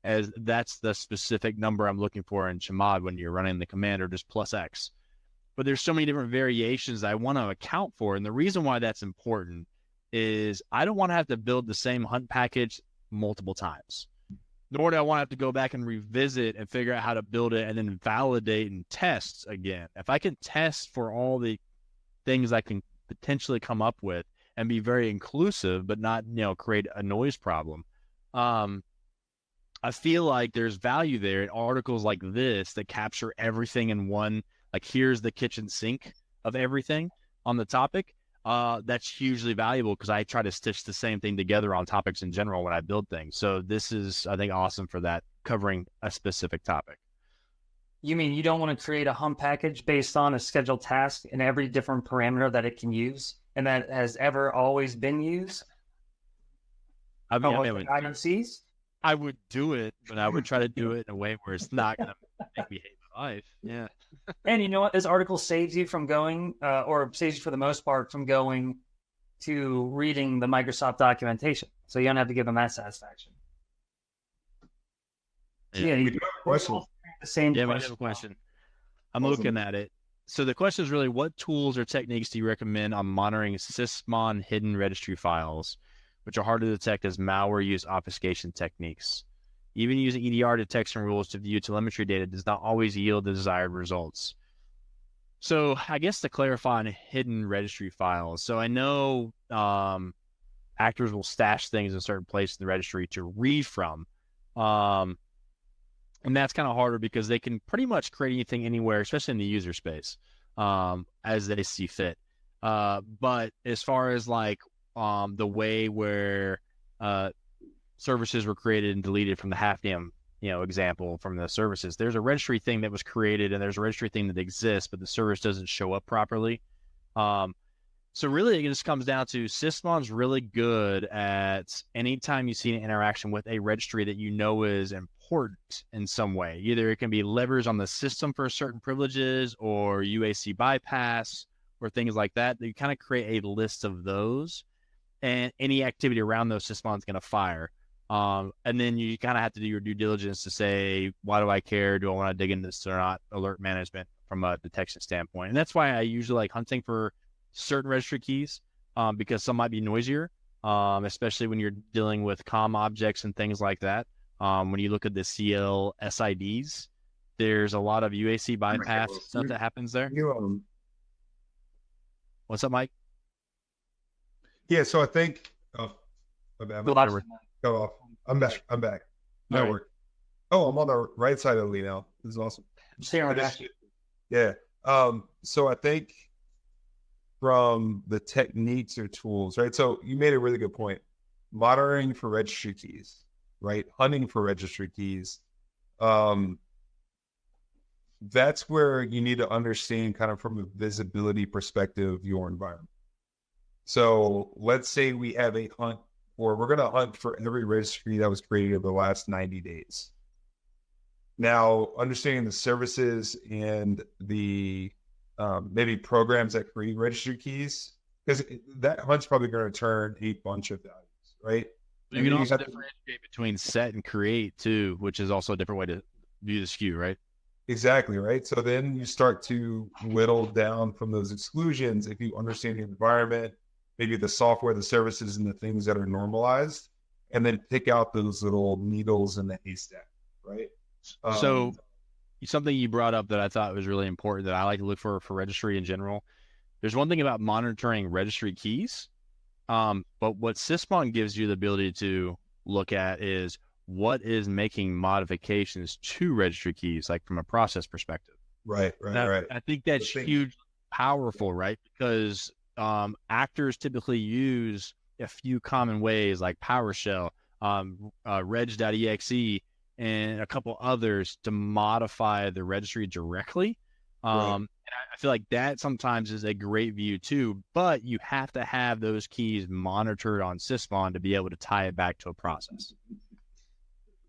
as that's the specific number I'm looking for in Chmod when you're running the command, or just plus X. But there's so many different variations I want to account for. And the reason why that's important is I don't want to have to build the same hunt package multiple times, nor do I want to have to go back and revisit and figure out how to build it and then validate and test again. If I can test for all the things I can potentially come up with and be very inclusive, but not, create a noise problem, I feel like there's value there in articles like this that capture everything in one, like here's the kitchen sink of everything on the topic. That's hugely valuable because I try to stitch the same thing together on topics in general when I build things. So this is, I think, awesome for that, covering a specific topic. You mean you don't want to create a hump package based on a scheduled task and every different parameter that it can use and that has ever always been used? I mean, IDCs? I would do it, but I would try to do it in a way where it's not going to make me hate my life. Yeah. And you know what? This article saves you from going, or saves you for the most part from going to reading the Microsoft documentation. So you don't have to give them that satisfaction. Yeah, we do have a question. The same we question. have a question. I'm looking at it. So the question is really, what tools or techniques do you recommend on monitoring Sysmon hidden registry files, which are hard to detect as malware use obfuscation techniques? Even using EDR detection rules to view telemetry data does not always yield the desired results. So I guess to clarify on hidden registry files. So I know actors will stash things in certain places in the registry to read from. And that's kind of harder because they can pretty much create anything anywhere, especially in the user space, as they see fit. But as far as like the way where services were created and deleted from the Halfdam, example from the services, there's a registry thing that was created and there's a registry thing that exists, but the service doesn't show up properly. So really it just comes down to Sysmon's really good at anytime you see an interaction with a registry that is important in some way. Either it can be levers on the system for certain privileges or UAC bypass or things like that. You kind of create a list of those, and any activity around those Sysmon's going to fire. And then you kind of have to do your due diligence to say, why do I care? Do I want to dig into this or not? Alert management from a detection standpoint. And that's why I usually like hunting for certain registry keys, because some might be noisier, especially when you're dealing with COM objects and things like that. When you look at the CL SIDs, there's a lot of UAC bypass stuff that happens there. What's up, Mike? Yeah, so I think go off. I'm back. Network. Right. Oh, I'm on the right side of the lead now. This is awesome. Yeah. So I think from the techniques or tools, right? So you made a really good point. Monitoring for registry keys, right? Hunting for registry keys. That's where you need to understand kind of from a visibility perspective, your environment. So let's say we have a hunt, or we're going to hunt for every registry that was created over the last 90 days. Now, understanding the services and the maybe programs that create registry keys, because that hunt's probably going to turn a bunch of values, right? You can also differentiate between set and create too, which is also a different way to view the SKU, right? Exactly, right? So then you start to whittle down from those exclusions if you understand the environment, maybe the software, the services, and the things that are normalized, and then pick out those little needles in the haystack, right? So something you brought up that I thought was really important that I like to look for registry in general. There's one thing about monitoring registry keys, but what Sysmon gives you the ability to look at is what is making modifications to registry keys, like from a process perspective. Right. I think that's huge, powerful, right? Because actors typically use a few common ways like PowerShell, reg.exe, and a couple others to modify the registry directly. Right. And I feel like that sometimes is a great view too, but you have to have those keys monitored on Sysmon to be able to tie it back to a process.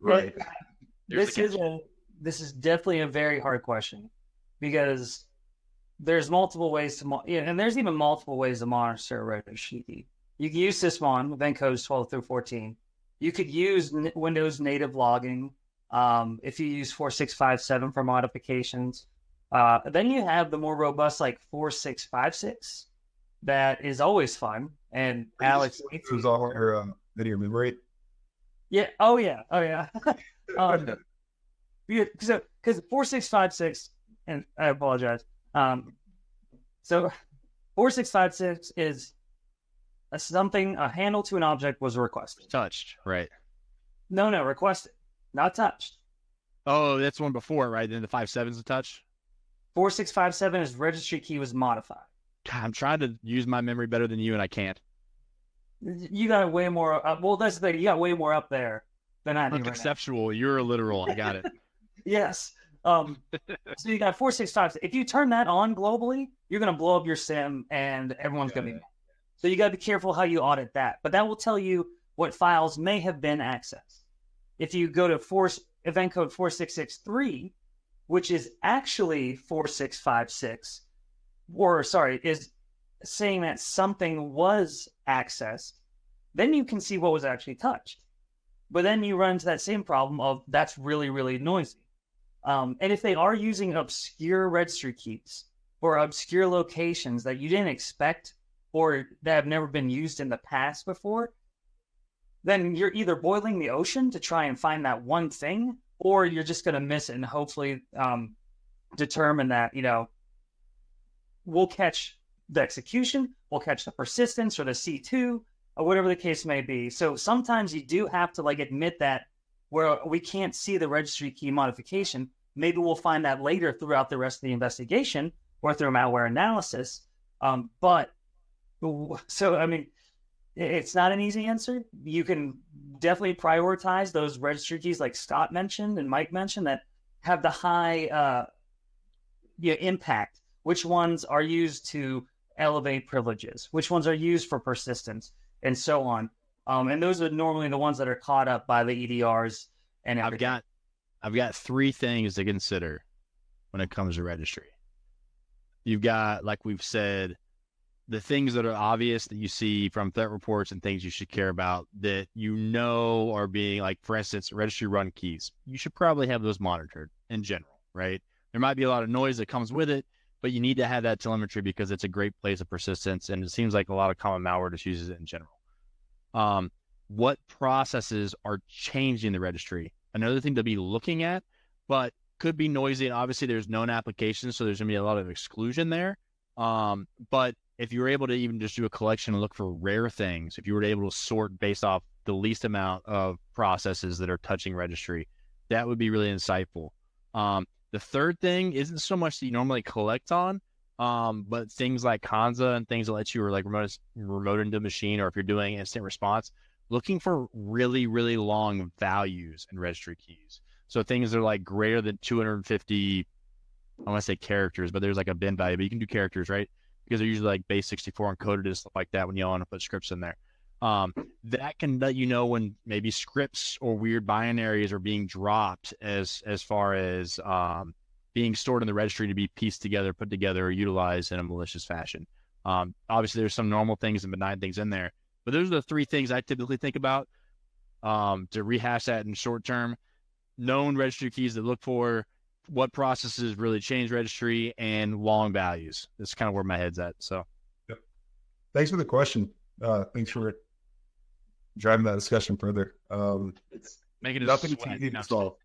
Right. This is definitely a very hard question, because there's multiple ways to and there's even multiple ways to monitor a registry key. You can use Sysmon, event codes 12 through 14. You could use Windows native logging if you use 4657 for modifications. Then you have the more robust like 4656 that is always fun. And Alex, it was all your video memory. Yeah. Oh yeah. Because 4656, and I apologize. So 4656 is a handle to an object was requested. Touched, right? No, requested, not touched. Oh, that's one before, right? Then the 5.7 is a touch. 4657 is registry key was modified. God, I'm trying to use my memory better than you, and I can't. You got way more. Well, that's the thing. You got way more up there than I do. I'm conceptual. You're a literal. I got it. Yes. So you got 465. If you turn that on globally, you're going to blow up your SIM, and everyone's going to be mad. So you got to be careful how you audit that. But that will tell you what files may have been accessed. If you go to event code 4663, which is actually 4656, is saying that something was accessed, then you can see what was actually touched. But then you run into that same problem of that's really, really noisy. And if they are using obscure registry keys or obscure locations that you didn't expect or that have never been used in the past before, then you're either boiling the ocean to try and find that one thing, or you're just going to miss it and hopefully determine that, we'll catch the execution, we'll catch the persistence or the C2 or whatever the case may be. So sometimes you do have to admit that where we can't see the registry key modification, maybe we'll find that later throughout the rest of the investigation or through malware analysis. It's not an easy answer. You can definitely prioritize those registry keys like Scott mentioned and Mike mentioned that have the high impact. Which ones are used to elevate privileges? Which ones are used for persistence? And so on. And those are normally the ones that are caught up by the EDRs and everything. I've got three things to consider when it comes to registry. You've got, like we've said, the things that are obvious that you see from threat reports and things you should care about that are being, like, for instance, registry run keys. You should probably have those monitored in general, right? There might be a lot of noise that comes with it, but you need to have that telemetry because it's a great place of persistence, and it seems like a lot of common malware just uses it in general. What processes are changing the registry? Another thing to be looking at, but could be noisy, and obviously there's known applications, so there's going to be a lot of exclusion there. But if you were able to even just do a collection and look for rare things, if you were able to sort based off the least amount of processes that are touching registry, that would be really insightful. The third thing isn't so much that you normally collect on, but things like Kanza and things that let you remote into a machine, or if you're doing instant response, looking for really, really long values in registry keys. So things that are like greater than 250, I want to say characters, but there's like a bin value, but you can do characters, right? Because they're usually like base 64 encoded and stuff like that when you want to put scripts in there. That can let you know when maybe scripts or weird binaries are being dropped as far as being stored in the registry to be pieced together, put together, or utilized in a malicious fashion. Obviously, there's some normal things and benign things in there, but those are the three things I typically think about to rehash that in short term. Known registry keys to look for, what processes really change registry, and long values. That's kind of where my head's at. So, yep. Thanks for the question. Thanks for driving that discussion further. It's making it nothing's easy to solve.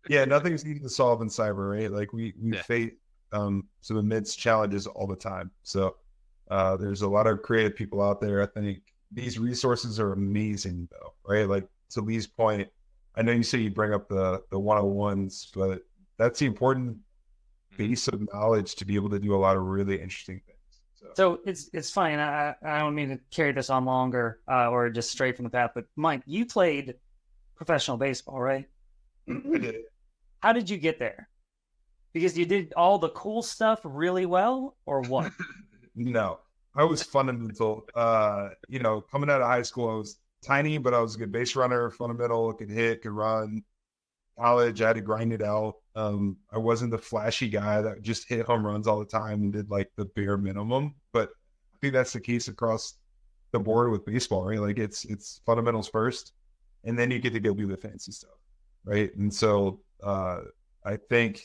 Yeah, nothing's easy to solve in cyber, right? Like we face some immense challenges all the time. So there's a lot of creative people out there. I think these resources are amazing, though, right? Like to Lee's point, I know you say you bring up the 101s, but that's the important base of knowledge to be able to do a lot of really interesting things. So it's funny, and I don't mean to carry this on longer or just straight from the path, but Mike, you played professional baseball, right? I did it. How did you get there? Because you did all the cool stuff really well, or what? No, I was fundamental. Coming out of high school, I was tiny, but I was a good base runner, fundamental, could hit, could run. College, I had to grind it out. I wasn't the flashy guy that just hit home runs all the time and did like the bare minimum. But I think that's the case across the board with baseball, right? Like it's fundamentals first, and then you get to go do the fancy stuff, right? And so I think,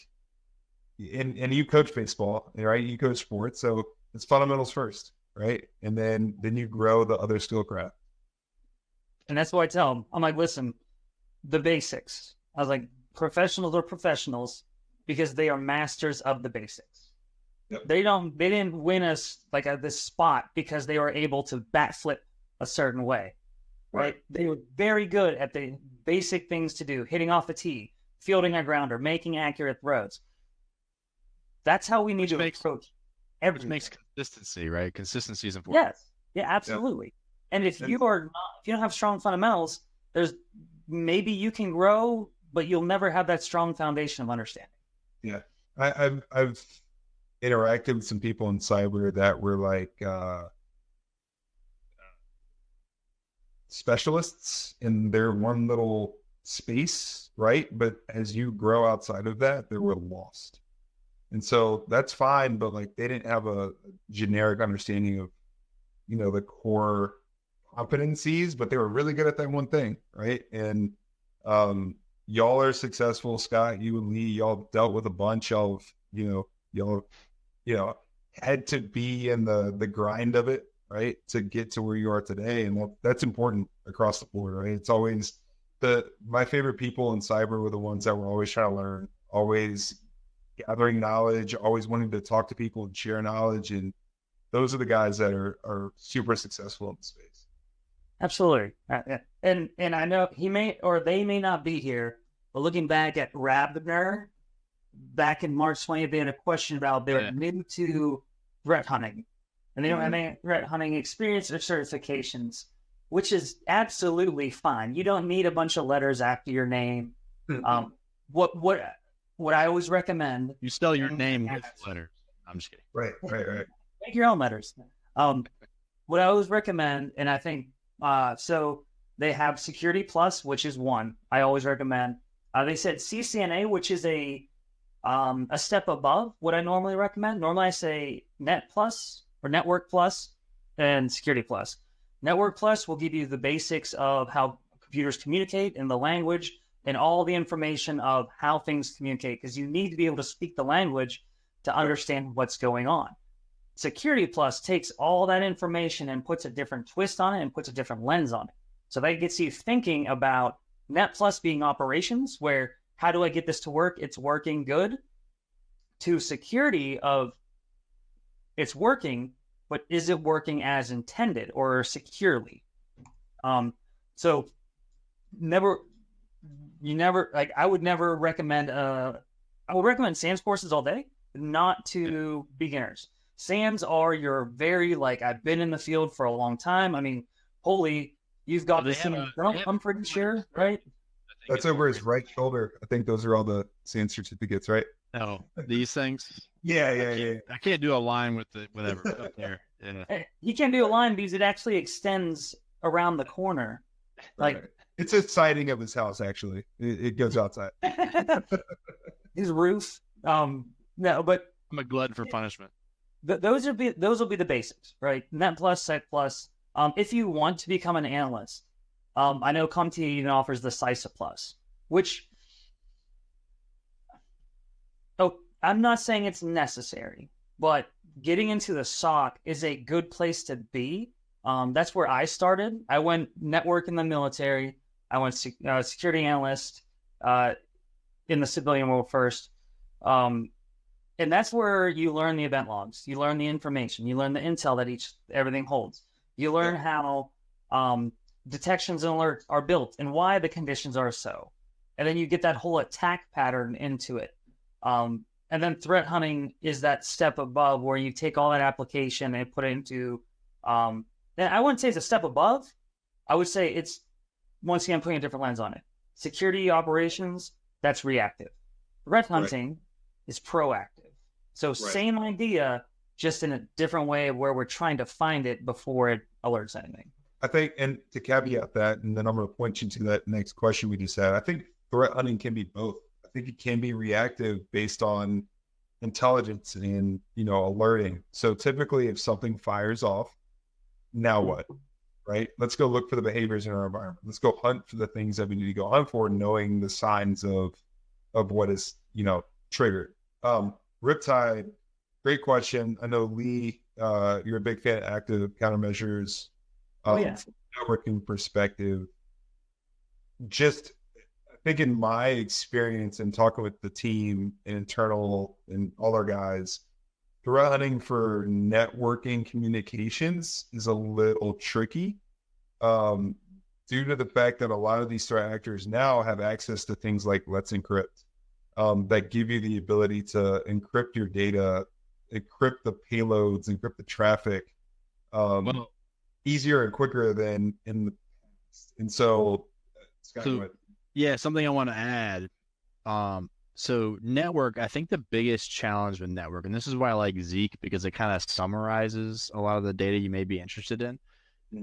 and you coach baseball, right? You coach sports, so it's fundamentals first, right? And then you grow the other skill craft. And that's what I tell them. I'm like, listen, the basics. I was like, professionals are professionals because they are masters of the basics. Yep. They didn't win us like at this spot because they were able to bat flip a certain way, right? They were very good at the basic things to do, hitting off the tee, fielding a grounder, making accurate throws. That's how we need to approach everything. Which makes consistency, right? Consistency is important. Yes. Yeah, absolutely. Yep. And if you don't have strong fundamentals, maybe you can grow, but you'll never have that strong foundation of understanding. Yeah. I've interacted with some people in cyber that were like specialists in their one little space, right? But as you grow outside of that, they were lost. And so that's fine, but like they didn't have a generic understanding of, the core competencies, but they were really good at that one thing, right? And y'all are successful, Scott, you and Lee, y'all dealt with a bunch of, y'all had to be in the grind of it, right, to get to where you are today. And that's important across the board, right? It's always my favorite people in cyber were the ones that were always trying to learn, always gathering knowledge, always wanting to talk to people and share knowledge. And those are the guys that are super successful in the space. Absolutely. And I know they may not be here, but looking back at Rabner, back in March 20th, they had a question about they're new to threat hunting. And they don't have any threat hunting experience or certifications, which is absolutely fine. You don't need a bunch of letters after your name. What I always recommend... You spell your name with letters. I'm just kidding. Right. Make your own letters. What I always recommend, and I think, so they have Security Plus, which is one I always recommend. They said CCNA, which is a step above what I normally recommend. Normally I say Net Plus or Network Plus and Security Plus. Network Plus will give you the basics of how computers communicate in the language and all the information of how things communicate, because you need to be able to speak the language to understand what's going on. Security Plus takes all that information and puts a different twist on it and puts a different lens on it. So that gets you thinking about Net Plus being operations, where how do I get this to work? It's working good. To security of it's working, but is it working as intended or securely? So I would never recommend, I would recommend SANS courses all day, not to beginners. SANS are your I've been in the field for a long time. I mean, you've got the I'm pretty sure, right? That's over his right shoulder. I think those are all the SANS certificates, right? No, these things. Yeah. I can't do a line with whatever up there. Yeah. He can't do a line because it actually extends around the corner. Like it's a siding of his house. Actually, it goes outside. His roof. No, but I'm a glutton for punishment. Those will be the basics, right? Net Plus, Sec Plus. If you want to become an analyst, I know CompTIA even offers the CISA Plus, which, I'm not saying it's necessary, but getting into the SOC is a good place to be. That's where I started. I went network in the military. I went security analyst in the civilian world first. And that's where you learn the event logs. You learn the information. You learn the intel that everything holds. You learn how detections and alerts are built and why the conditions are so. And then you get that whole attack pattern into it. And then threat hunting is that step above where you take all that application and put it into, and I wouldn't say it's a step above. I would say it's, once again, putting a different lens on it. Security operations, that's reactive. Threat hunting is proactive. So same idea, just in a different way where we're trying to find it before it alerts anything. I think, and to caveat that, and then I'm going to point you to that next question we just had. I think threat hunting can be both. I think it can be reactive based on intelligence and, alerting. So typically if something fires off, now what, right? Let's go look for the behaviors in our environment. Let's go hunt for the things that we need to go hunt for, knowing the signs of what is, triggered. Riptide, great question. I know Lee, you're a big fan of active countermeasures. From a networking perspective, just I think in my experience and talking with the team and internal and all our guys, threat hunting for networking communications is a little tricky due to the fact that a lot of these threat actors now have access to things like Let's Encrypt that give you the ability to encrypt your data, encrypt the payloads, encrypt the traffic. Easier and quicker than in the past. And so something I want to add. So network, I think the biggest challenge with network, and this is why I like Zeke, because it kind of summarizes a lot of the data you may be interested in.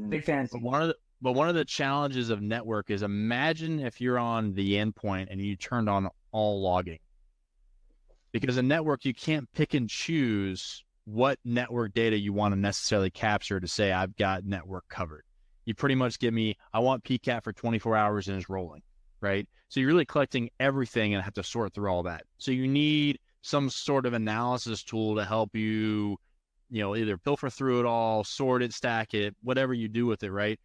Big fan. But one of the challenges of network is, imagine if you're on the endpoint and you turned on all logging. Because in network, you can't pick and choose what network data you want to necessarily capture to say, I've got network covered. You pretty much give me, I want PCAP for 24 hours and it's rolling, right? So you're really collecting everything and have to sort through all that. So you need some sort of analysis tool to help you, either pilfer through it all, sort it, stack it, whatever you do with it, right?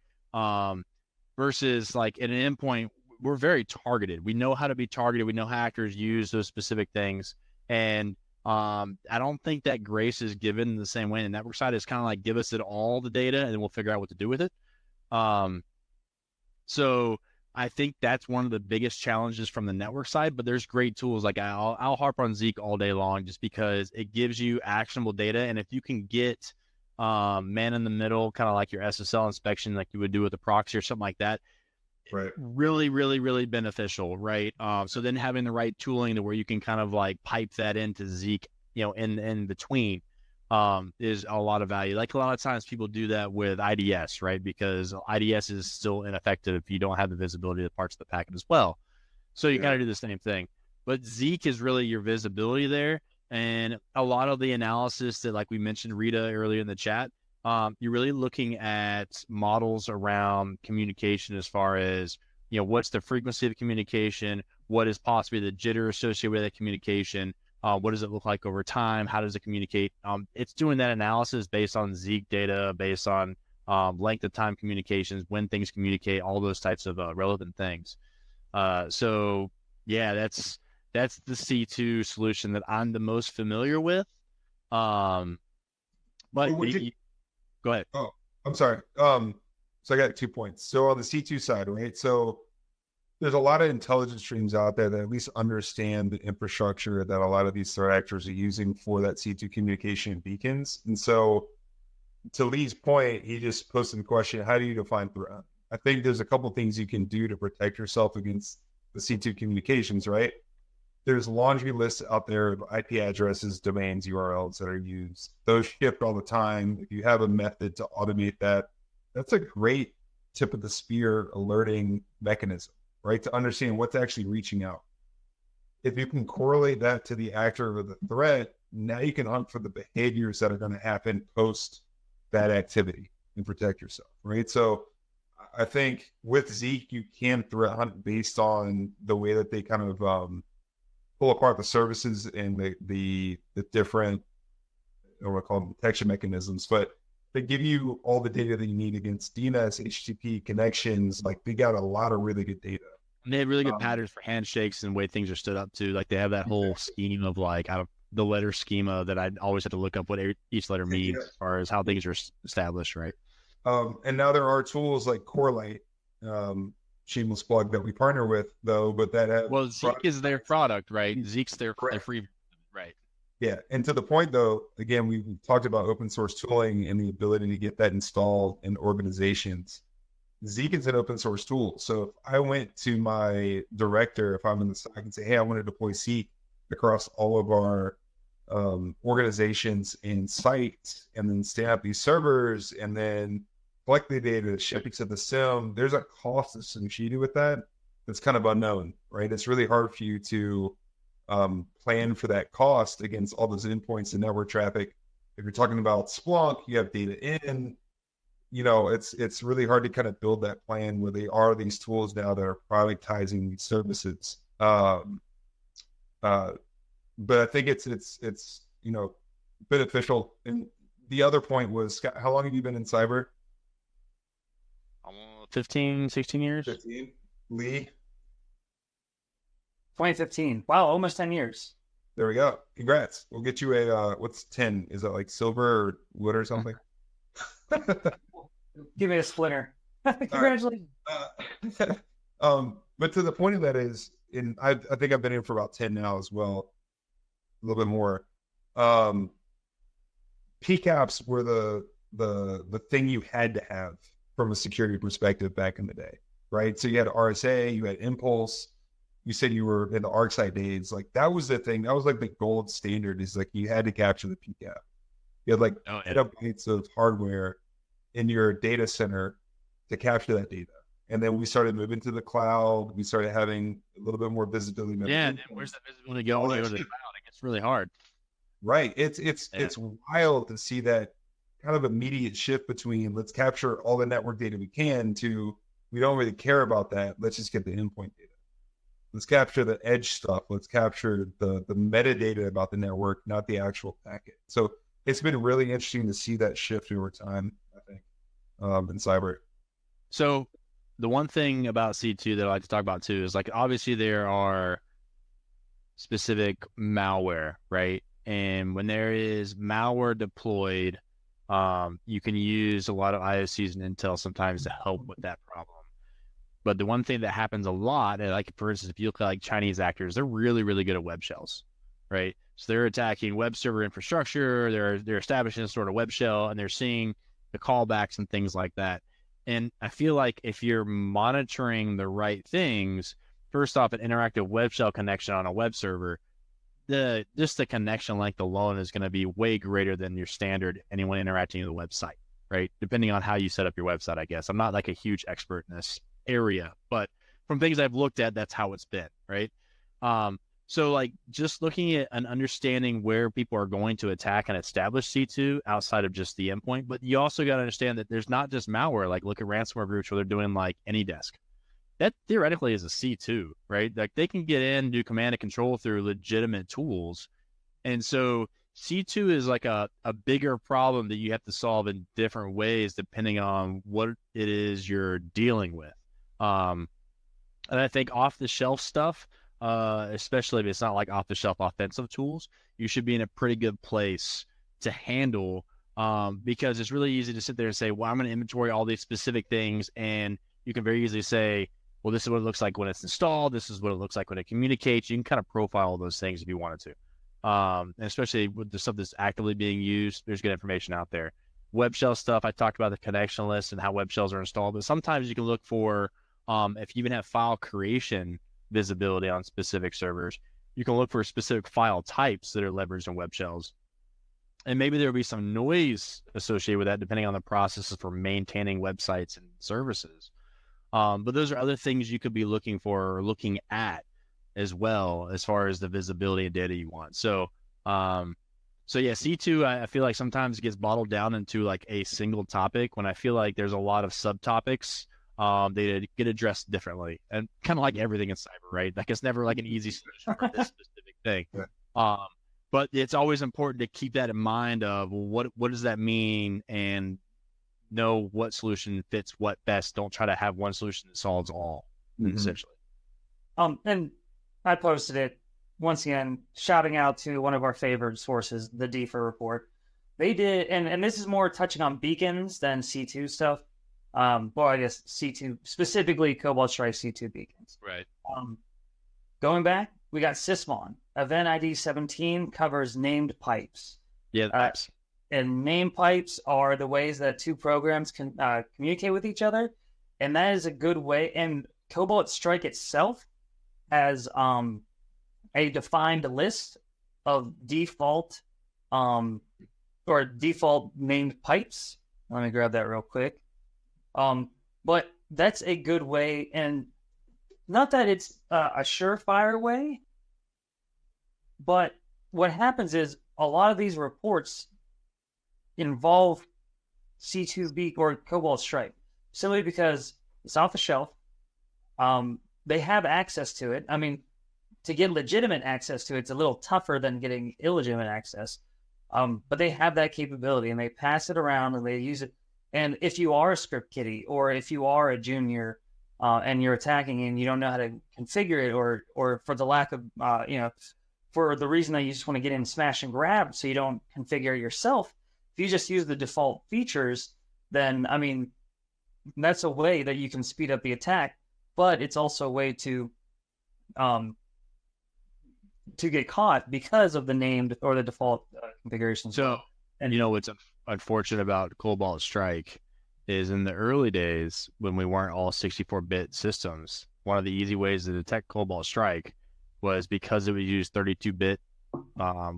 Versus like at an endpoint, we're very targeted. We know how to be targeted. We know how hackers use those specific things. And I don't think that grace is given the same way. The network side is kind of like, give us all the data and then we'll figure out what to do with it. So I think that's one of the biggest challenges from the network side, but there's great tools. Like I'll harp on Zeke all day long just because it gives you actionable data. And if you can get man in the middle, kind of like your SSL inspection, like you would do with a proxy or something like that, right, really, really, really beneficial, right? So then having the right tooling to where you can kind of like pipe that into Zeke, in between, is a lot of value. Like a lot of times people do that with IDS, right? Because IDS is still ineffective if you don't have the visibility of the parts of the packet as well. So you got to do the same thing. But Zeke is really your visibility there. And a lot of the analysis that, like we mentioned, Rita, earlier in the chat, you're really looking at models around communication as far as, what's the frequency of communication, what is possibly the jitter associated with that communication, what does it look like over time, how does it communicate? It's doing that analysis based on Zeke data, based on length of time communications, when things communicate, all those types of relevant things. So yeah, that's the C2 solution that I'm the most familiar with. But go ahead. Oh, I'm sorry. So I got 2 points. So on the C2 side, right? So there's a lot of intelligence streams out there that at least understand the infrastructure that a lot of these threat actors are using for that C2 communication beacons. And so to Lee's point, he just posted the question, how do you define threat? I think there's a couple things you can do to protect yourself against the C2 communications, right? There's laundry lists out there of IP addresses, domains, URLs that are used. Those shift all the time. If you have a method to automate that, that's a great tip of the spear alerting mechanism, right? To understand what's actually reaching out. If you can correlate that to the actor of the threat, now you can hunt for the behaviors that are going to happen post that activity and protect yourself, right? So I think with Zeke, you can threat hunt based on the way that they kind of pull apart the services and the different, I don't want to call them detection mechanisms, but they give you all the data that you need against DNS, HTTP connections. Like they got a lot of really good data. And they have really good patterns for handshakes and the way things are stood up too. Like they have that whole scheme of like the letter schema that I always have to look up what each letter means as far as how things are established, right? And now there are tools like Corelight, shameless plug, that we partner with though, but that Zeke is their product, right? Zeke's their free, right? Yeah, and to the point though, again, we talked about open source tooling and the ability to get that installed in organizations. Zeke is an open source tool. So if I went to my director, if I'm in the SOC and say, hey, I want to deploy Zeke across all of our organizations and sites, and then stand up these servers and then collect the data, ship it to the SIM, there's a cost associated with that that's kind of unknown, right? It's really hard for you to plan for that cost against all those endpoints and network traffic. If you're talking about Splunk, you have data in, it's really hard to kind of build that plan where there are these tools now that are prioritizing these services. But I think it's beneficial. And the other point was, Scott, how long have you been in cyber? 15, 16 years. 15. Lee? 2015. Wow, almost 10 years. There we go. Congrats. We'll get you a, what's 10? Is that like silver or wood or something? Give me a splinter. Congratulations. But to the point of that is, I think I've been in for about 10 now as well, a little bit more. PCAPs were the thing you had to have from a security perspective back in the day, right? So you had RSA, you had Impulse. You said you were in the ArcSight days. Like that was the thing. That was like the gold standard. Is like you had to capture the PCAP. You had like petabytes of hardware in your data center to capture that data. And then we started moving to the cloud. We started having a little bit more visibility. Yeah, and where's that visibility going? Go to the cloud. It gets really hard. Right. It's wild to see that kind of immediate shift between let's capture all the network data we can to we don't really care about that. Let's just get the endpoint data. Let's capture the edge stuff. Let's capture the metadata about the network, not the actual packet. So it's been really interesting to see that shift over time, I think, in cyber. So the one thing about C2 that I like to talk about too is like, obviously there are specific malware, right? And when there is malware deployed, you can use a lot of IOCs and Intel sometimes to help with that problem. But the one thing that happens a lot, like for instance, if you look at like Chinese actors, they're really, really good at web shells, right? So they're attacking web server infrastructure, they're establishing a sort of web shell, and they're seeing the callbacks and things like that. And I feel like if you're monitoring the right things, first off, an interactive web shell connection on a web server, the connection length alone is going to be way greater than your standard anyone interacting with the website, right? Depending on how you set up your website, I guess. I'm not like a huge expert in this area, but from things I've looked at, that's how it's been, right? So like just looking at and understanding where people are going to attack and establish C2 outside of just the endpoint, but you also got to understand that there's not just malware. Like look at ransomware groups where they're doing like AnyDesk. That theoretically is a C2, right? Like they can get in, do command and control through legitimate tools. And so C2 is like a bigger problem that you have to solve in different ways depending on what it is you're dealing with. And I think off-the-shelf stuff, especially if it's not like off-the-shelf offensive tools, you should be in a pretty good place to handle because it's really easy to sit there and say, well, I'm going to inventory all these specific things. And you can very easily say, well, this is what it looks like when it's installed. This is what it looks like when it communicates. You can kind of profile those things if you wanted to. And especially with the stuff that's actively being used, there's good information out there. Web shell stuff, I talked about the connection list and how web shells are installed, but sometimes you can look for, if you even have file creation visibility on specific servers, you can look for specific file types that are leveraged in web shells. And maybe there'll be some noise associated with that depending on the processes for maintaining websites and services. But those are other things you could be looking for or looking at as well as far as the visibility and data you want. So yeah, C2, I feel like sometimes it gets bottled down into like a single topic when I feel like there's a lot of subtopics they get addressed differently, and kind of like everything in cyber, right? Like it's never like an easy solution for this specific thing. But it's always important to keep that in mind of what does that mean and know what solution fits what best. Don't try to have one solution that solves all, essentially. And I posted it once again, shouting out to one of our favorite sources, the DFIR report. They did, and this is more touching on beacons than C2 stuff. Well, I guess C2, specifically Cobalt Strike C2 beacons. Right. Going back, we got Sysmon. Event ID 17 covers named pipes. Yeah, the pipes. And named pipes are the ways that two programs can communicate with each other. And that is a good way. And Cobalt Strike itself has a defined list of default or default named pipes. Let me grab that real quick. But that's a good way, and not that it's a surefire way, but what happens is a lot of these reports involve C2B or Cobalt Strike, simply because it's off the shelf. They have access to it. I mean, to get legitimate access to it, it's a little tougher than getting illegitimate access. But they have that capability, and they pass it around, and they use it. And if you are a script kiddie, or if you are a junior, and you're attacking and you don't know how to configure it, or for the lack of, for the reason that you just want to get in smash and grab so you don't configure it yourself, if you just use the default features, then, I mean, that's a way that you can speed up the attack, but it's also a way to get caught because of the named or the default configuration. So, and what's unfortunate about Cobalt Strike is in the early days when we weren't all 64-bit systems, one of the easy ways to detect Cobalt Strike was because it would use 32-bit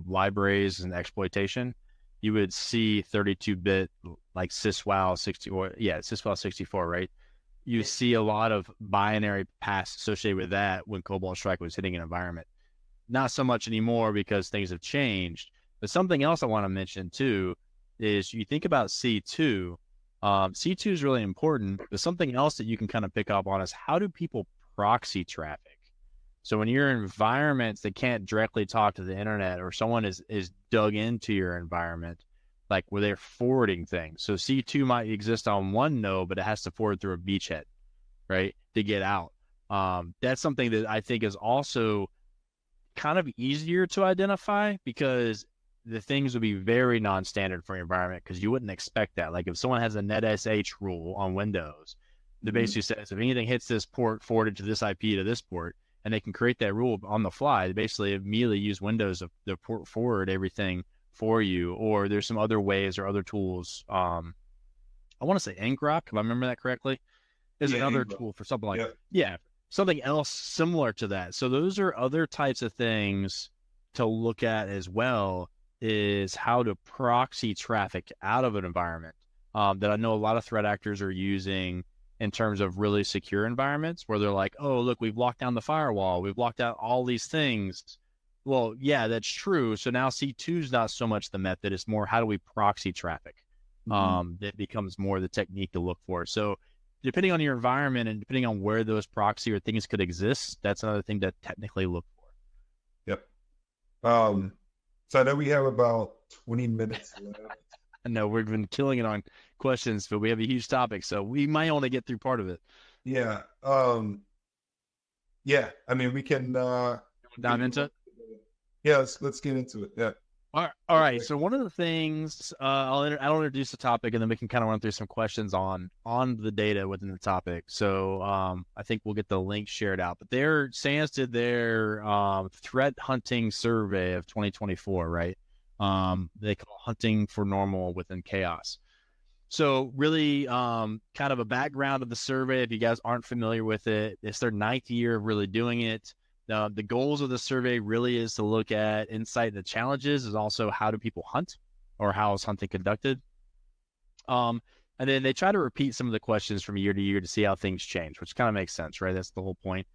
libraries and exploitation. You would see 32-bit like Syswow 64, right? You see a lot of binary paths associated with that when Cobalt Strike was hitting an environment. Not so much anymore because things have changed. But something else I want to mention too is you think about C2. C2 is really important, but something else that you can kind of pick up on is how do people proxy traffic? So when you're in environments that can't directly talk to the internet, or someone is dug into your environment, like where they're forwarding things. So C2 might exist on one node, but it has to forward through a beachhead, right, to get out. That's something that I think is also kind of easier to identify because the things would be very non-standard for your environment because you wouldn't expect that. Like if someone has a netsh rule on Windows that basically says if anything hits this port, forwarded to this IP to this port, and they can create that rule on the fly. They basically immediately use Windows to port forward everything for you, or there's some other ways or other tools. I want to say ngrok, if I remember that correctly, is another tool for something like something else similar to that. So those are other types of things to look at as well, is how to proxy traffic out of an environment that I know a lot of threat actors are using in terms of really secure environments where they're like, oh, look, we've locked down the firewall. We've locked out all these things. Well, yeah, that's true. So now C2 is not so much the method. It's more how do we proxy traffic? That becomes more the technique to look for. So depending on your environment and depending on where those proxy or things could exist, that's another thing to technically look for. Yep. So I know we have about 20 minutes left. I know we've been killing it on questions, but we have a huge topic, so we might only get through part of it. Yeah. Yeah. I mean, we can dive into it. Yeah, let's get into it. Yeah. All right. So one of the things I'll introduce the topic, and then we can kind of run through some questions on the data within the topic. So I think we'll get the link shared out. But SANS did their threat hunting survey of 2024, right? They call hunting for normal within chaos. So really kind of a background of the survey, if you guys aren't familiar with it, it's their 9th year of really doing it. The goals of the survey really is to look at insight into challenges, is also how do people hunt, or how is hunting conducted. And then they try to repeat some of the questions from year to year to see how things change, which kind of makes sense, right? That's the whole point.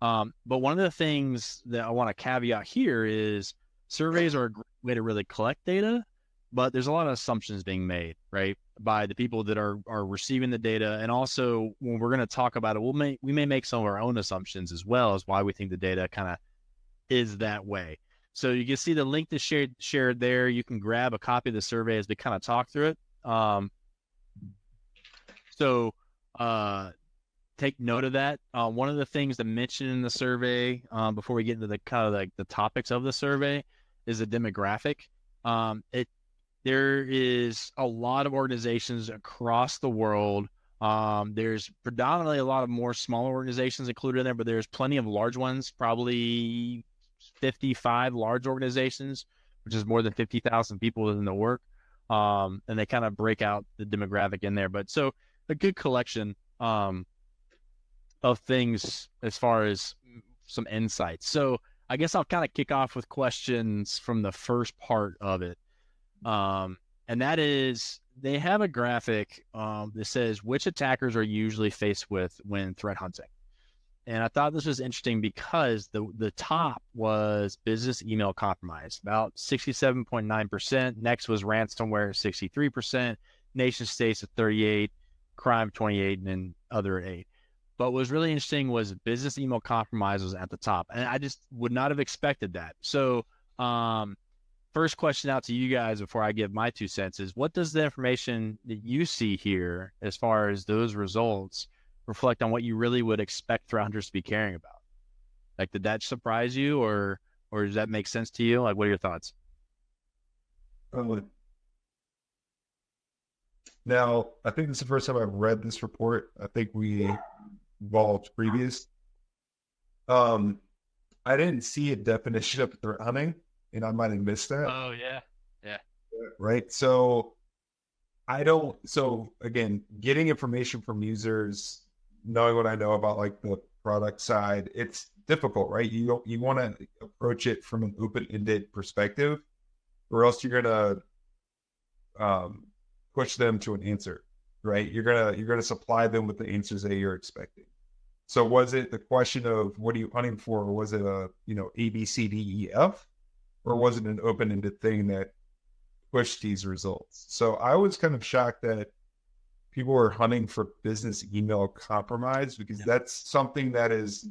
But one of the things that I want to caveat here is surveys are a great way to really collect data, but there's a lot of assumptions being made, right, by the people that are receiving the data. And also when we're going to talk about it, we may make some of our own assumptions as well as why we think the data kind of is that way. So you can see the link that's shared there. You can grab a copy of the survey as we kind of talk through it. Take note of that. One of the things to mention in the survey before we get into the kind of like the topics of the survey is the demographic. There is a lot of organizations across the world. There's predominantly a lot of more smaller organizations included in there, but there's plenty of large ones, probably 55 large organizations, which is more than 50,000 people within the work. And they kind of break out the demographic in there. But so a good collection. of things as far as some insights. So I guess I'll kind of kick off with questions from the first part of it. And that is, they have a graphic that says which attackers are usually faced with when threat hunting. And I thought this was interesting because the top was business email compromise, about 67.9%. Next was ransomware, 63%. Nation states at 38%, crime 28%, and then other at 8%. But what was really interesting was business email compromise was at the top. And I just would not have expected that. So first question out to you guys before I give my 2 cents is, what does the information that you see here as far as those results reflect on what you really would expect threat hunters to be caring about? Like, did that surprise you, or does that make sense to you? Like, what are your thoughts? Now, I think this is the first time I've read this report. I think we involved previous. I didn't see a definition of threat hunting, and I might have missed that. Oh, yeah. Yeah. Right. So again, getting information from users, knowing what I know about like the product side, it's difficult, right? You want to approach it from an open-ended perspective, or else you're going to push them to an answer, right? You're gonna supply them with the answers that you're expecting. So was it the question of what are you hunting for, or was it a A, B, C, D, E, F, or was it an open-ended thing that pushed these results? So I was kind of shocked that people were hunting for business email compromise, because that's something that it's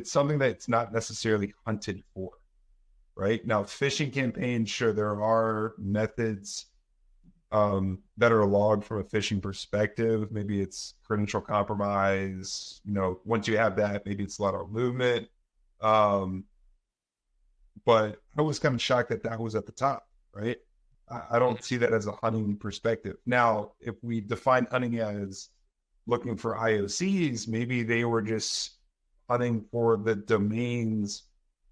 something that's not necessarily hunted for. Right now, phishing campaigns, sure, there are methods that are logged from a phishing perspective. Maybe it's credential compromise. Once you have that, maybe it's lateral movement. But I was kind of shocked that was at the top, right? I don't see that as a hunting perspective. Now, if we define hunting as looking for IOCs, maybe they were just hunting for the domains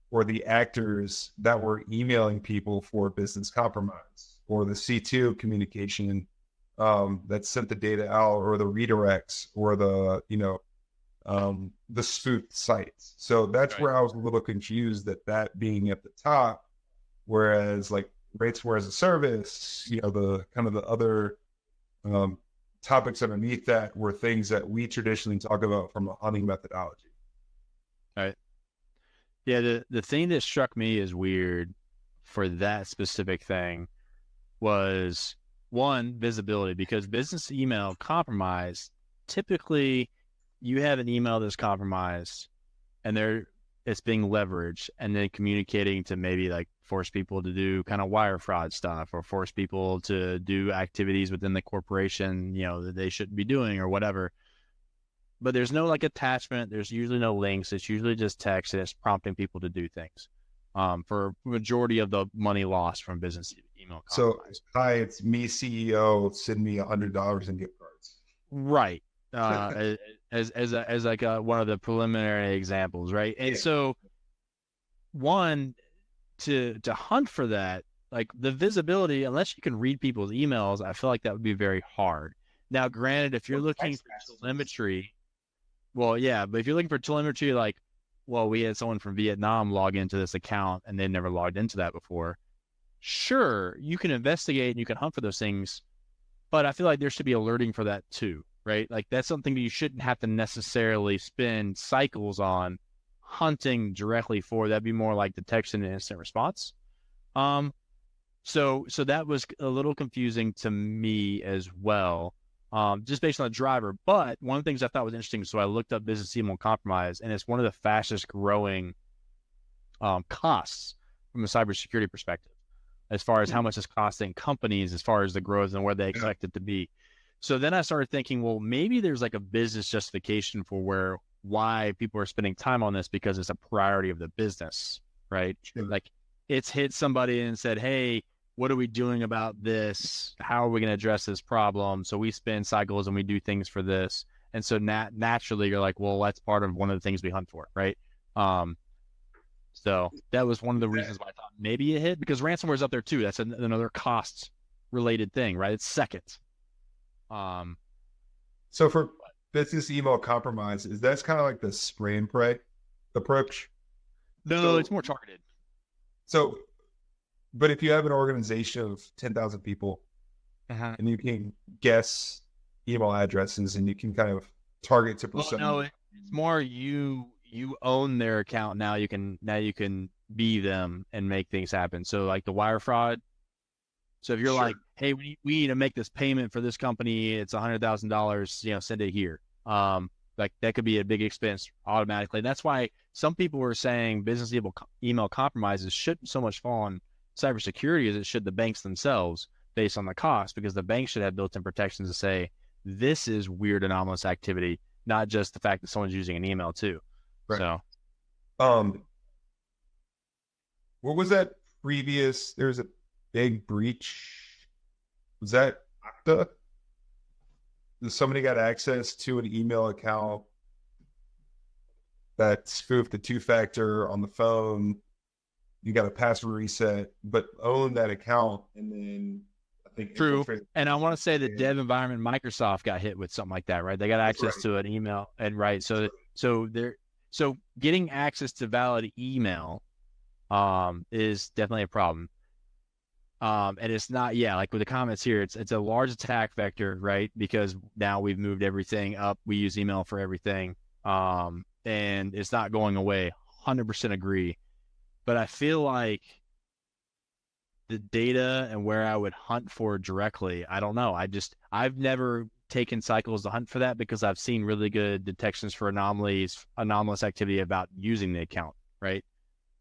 or the actors that were emailing people for business compromise, or the C2 communication that sent the data out, or the redirects, or the spoofed sites. So that's where I was a little confused that being at the top, whereas like ransomware as a service, the kind of the other topics underneath that were things that we traditionally talk about from a hunting methodology. All right. Yeah, the thing that struck me as weird for that specific thing was, one, visibility, because business email compromise, typically you have an email that's compromised and it's being leveraged and then communicating to maybe like force people to do kind of wire fraud stuff, or force people to do activities within the corporation, that they shouldn't be doing or whatever. But there's no like attachment. There's usually no links. It's usually just text, and it's prompting people to do things. For majority of the money lost from business email compromise. So, hi, it's me, CEO. Send me $100 in gift cards. Right. As like one of the preliminary examples, right? And so, one, to hunt for that, like the visibility, unless you can read people's emails, I feel like that would be very hard. Now, granted, if you're looking for telemetry. Well, yeah, but if you're looking for telemetry, like, well, we had someone from Vietnam log into this account and they never logged into that before. Sure, you can investigate and you can hunt for those things, but I feel like there should be alerting for that too, right? Like that's something that you shouldn't have to necessarily spend cycles on hunting directly for. That'd be more like detection and instant response. So that was a little confusing to me as well. Just based on the driver. But one of the things I thought was interesting, so I looked up business email compromise, and it's one of the fastest growing costs from a cybersecurity perspective, as far as how much it's costing companies, as far as the growth and where they expect it to be. So then I started thinking, well, maybe there's like a business justification for why people are spending time on this, because it's a priority of the business, right? Sure. Like it's hit somebody and said, hey, what are we doing about this? How are we going to address this problem? So we spend cycles and we do things for this. And so naturally you're like, well, that's part of one of the things we hunt for, right? So that was one of the reasons why I thought maybe it hit, because ransomware is up there too. That's another cost related thing, right? It's second. So for business email compromise is that's kind of like the spray and pray approach. No, So- it's more targeted. So, but if you have an organization of 10,000 people and you can guess email addresses and you can kind of target to Well, persona. no, it's more you own their account now. You can be them and make things happen. So like the wire fraud. So if you're Sure. like, hey, we need to make this payment for this company, it's $100,000. Send it here. Like that could be a big expense automatically. That's why some people were saying business email compromises shouldn't so much fall on cybersecurity as it should the banks themselves based on the cost, because the banks should have built-in protections to say this is weird anomalous activity, not just the fact that someone's using an email too. Right. So What was that previous? There was a big breach. Was that Okta? Somebody got access to an email account that spoofed the two-factor on the phone. You got a password reset, but owned that account, and then I think True. infiltrated- And I want to say the Yeah. dev environment, Microsoft got hit with something like that, right? They got access right. to an email, and right. So getting access to valid email is definitely a problem. And it's not, like with the comments here, it's a large attack vector, right? Because now we've moved everything up. We use email for everything. And it's not going away. 100% agree. But I feel like the data and where I would hunt for directly, I don't know. I've never taken cycles to hunt for that because I've seen really good detections for anomalous activity about using the account, right?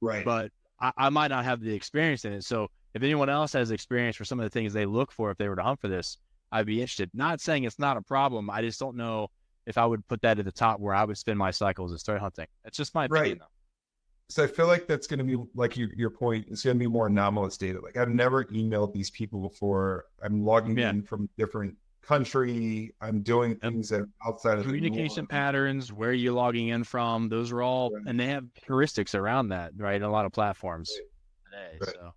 Right. But I might not have the experience in it. So if anyone else has experience for some of the things they look for if they were to hunt for this, I'd be interested. Not saying it's not a problem. I just don't know if I would put that at the top where I would spend my cycles and start hunting. It's just my opinion, though. So I feel like that's going to be like your point. It's going to be more anomalous data. Like I've never emailed these people before. I'm logging in from different country. I'm doing things that are outside of Communication the norm. patterns, where you're logging in from, those are all, Right. and they have heuristics around that, right? A lot of platforms today. Right. So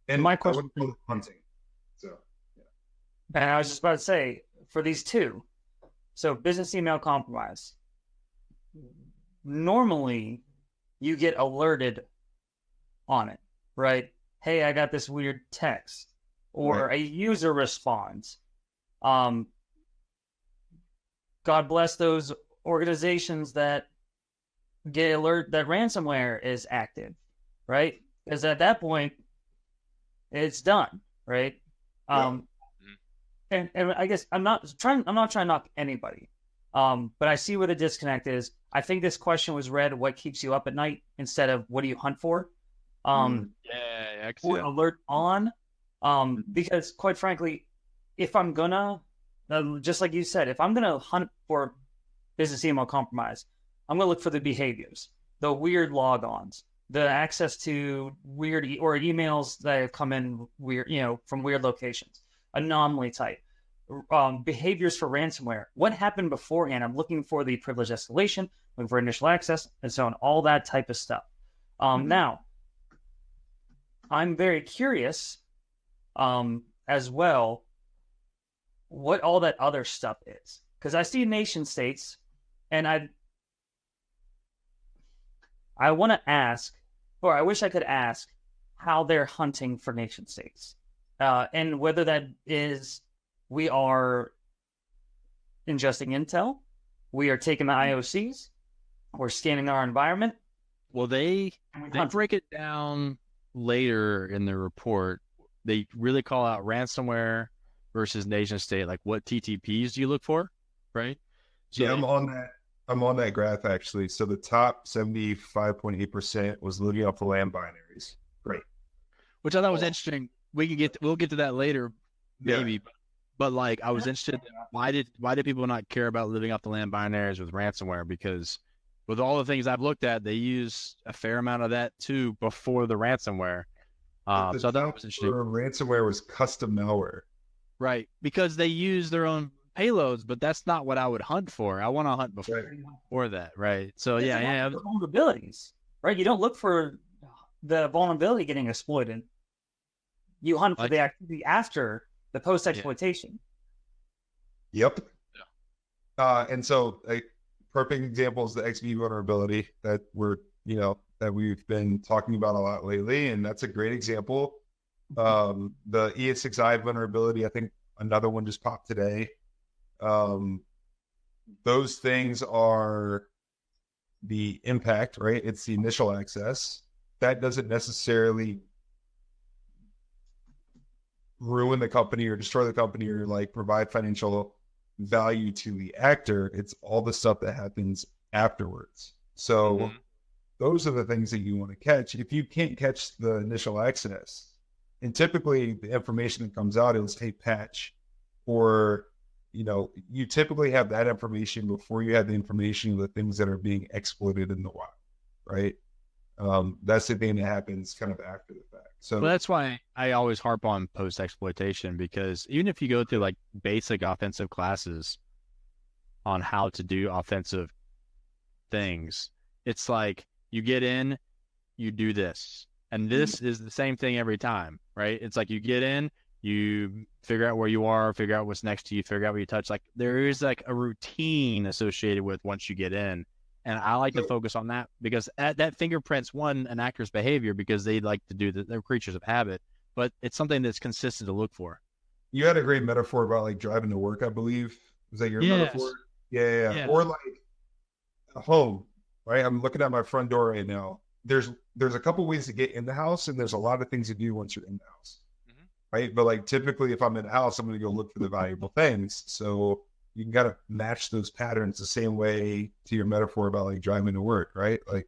And My I question- wouldn't call it hunting. So And I was just about to say, for these two, so business email compromise, normally you get alerted on it, right? Hey, I got this weird text, or Right. a user responds. God bless those organizations that get alert that ransomware is active, right? Because at that point, it's done, right? Yeah. And I guess I'm not trying to knock anybody. But I see where the disconnect is. I think this question was read what keeps you up at night instead of what do you hunt for? yeah, I can see Or that. alert on. Because quite frankly, if I'm gonna just like you said, if I'm gonna hunt for business email compromise, I'm gonna look for the behaviors, the weird logons, the access to weird or emails that have come in weird, from weird locations, anomaly type, behaviors for ransomware. What happened beforehand? I'm looking for the privilege escalation, looking for initial access, and so on, all that type of stuff. Now, I'm very curious, as well, what all that other stuff is, because I see nation states, and I want to ask, or I wish I could ask, how they're hunting for nation states, and whether that is we are ingesting intel, we are taking the IOCs, we're scanning our environment. Well, they hunt. break it down later in the report. They really call out ransomware versus nation state. Like, what TTPs do you look for, right? So yeah, I'm on that graph actually. So the top 75.8% was looking up the land binaries. Great. which I thought was interesting. We'll get to that later, maybe. Yeah. But like, I was interested. Why did people not care about living off the land binaries with ransomware? Because with all the things I've looked at, they use a fair amount of that too before the ransomware. So I thought it was interesting. Ransomware was custom malware. Right, because they use their own payloads, but that's not what I would hunt for. I want to hunt before that, right? So yeah. The vulnerabilities, right? You don't look for the vulnerability getting exploited. You hunt for the activity after the post-exploitation. Yep. And so a perfect example is the XV vulnerability that that we've been talking about a lot lately. And that's a great example. The ES6i vulnerability, I think another one just popped today. Those things are the impact, right? It's the initial access. That doesn't necessarily ruin the company or destroy the company or like provide financial value to the actor. It's all the stuff that happens afterwards. So those are the things that you want to catch. If you can't catch the initial access, and typically the information that comes out, it'll say patch, or you typically have that information before you have the information of the things that are being exploited in the wild, right? That's the thing that happens kind of after the fact. So that's why I always harp on post exploitation, because even if you go through like basic offensive classes on how to do offensive things, it's like you get in, you do this, and this is the same thing every time, right? It's like you get in, you figure out where you are, figure out what's next to you, figure out what you touch. Like there is like a routine associated with once you get in. And I like to focus on that because that fingerprints an actor's behavior, because they like to do they're creatures of habit, but it's something that's consistent to look for. You had a great metaphor about like driving to work, I believe. Was that your metaphor? Yeah. Or like a home, right? I'm looking at my front door right now. There's a couple ways to get in the house, and there's a lot of things to do once you're in the house, right? But like typically if I'm in the house, I'm going to go look for the valuable things. So you can kind of match those patterns the same way to your metaphor about like driving to work, right? Like,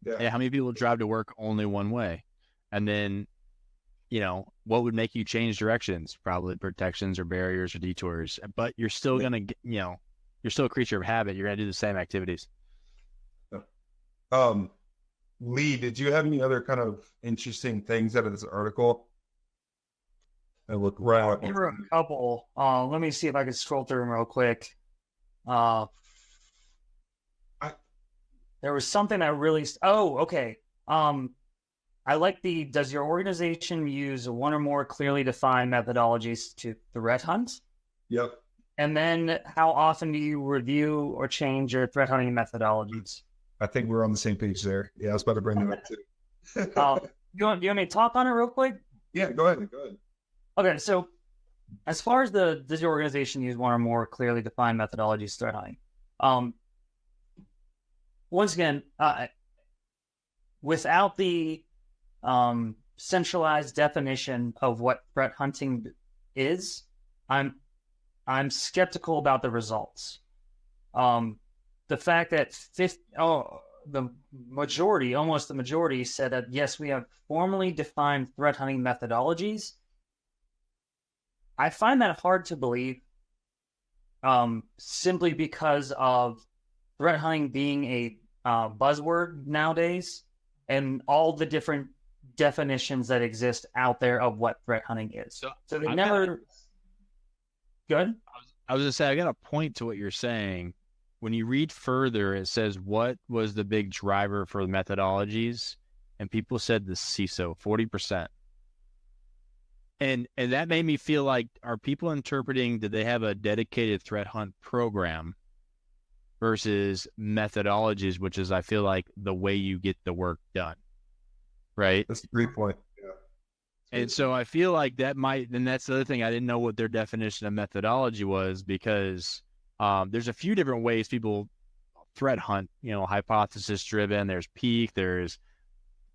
yeah. How many people drive to work only one way? And then, what would make you change directions? Probably protections or barriers or detours, but you're still going to, you're still a creature of habit. You're going to do the same activities. Lee, did you have any other kind of interesting things out of this article? I look right. There were a couple. Let me see if I can scroll through them real quick. There was something that really. Oh, okay. I like does your organization use one or more clearly defined methodologies to threat hunt? Yep. And then how often do you review or change your threat hunting methodologies? I think we're on the same page there. Yeah, I was about to bring that up too. You want me to talk on it real quick? Yeah, go ahead. Okay, so as far as does your organization use one or more clearly defined methodologies threat hunting? Once again, without the centralized definition of what threat hunting is, I'm skeptical about the results. The fact that almost the majority said that yes, we have formally defined threat hunting methodologies. I find that hard to believe, simply because of threat hunting being a buzzword nowadays, and all the different definitions that exist out there of what threat hunting is. So they never. Good. I was going to say, I got a point to what you're saying. When you read further, it says what was the big driver for the methodologies, and people said the CISO, 40%. And that made me feel like, are people interpreting, did they have a dedicated threat hunt program versus methodologies, which is, I feel like, the way you get the work done, right? That's a great point. Yeah. And so I feel like that might, and that's the other thing, I didn't know what their definition of methodology was, because there's a few different ways people threat hunt, hypothesis driven. There's peak, there's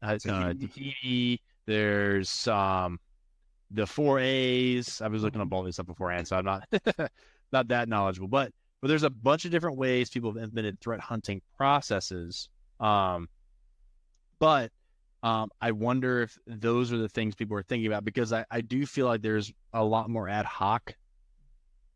Tahiti, there's the 4As. I was looking up all this stuff beforehand, so I'm not not that knowledgeable. But there's a bunch of different ways people have implemented threat hunting processes. But I wonder if those are the things people are thinking about, because I do feel like there's a lot more ad hoc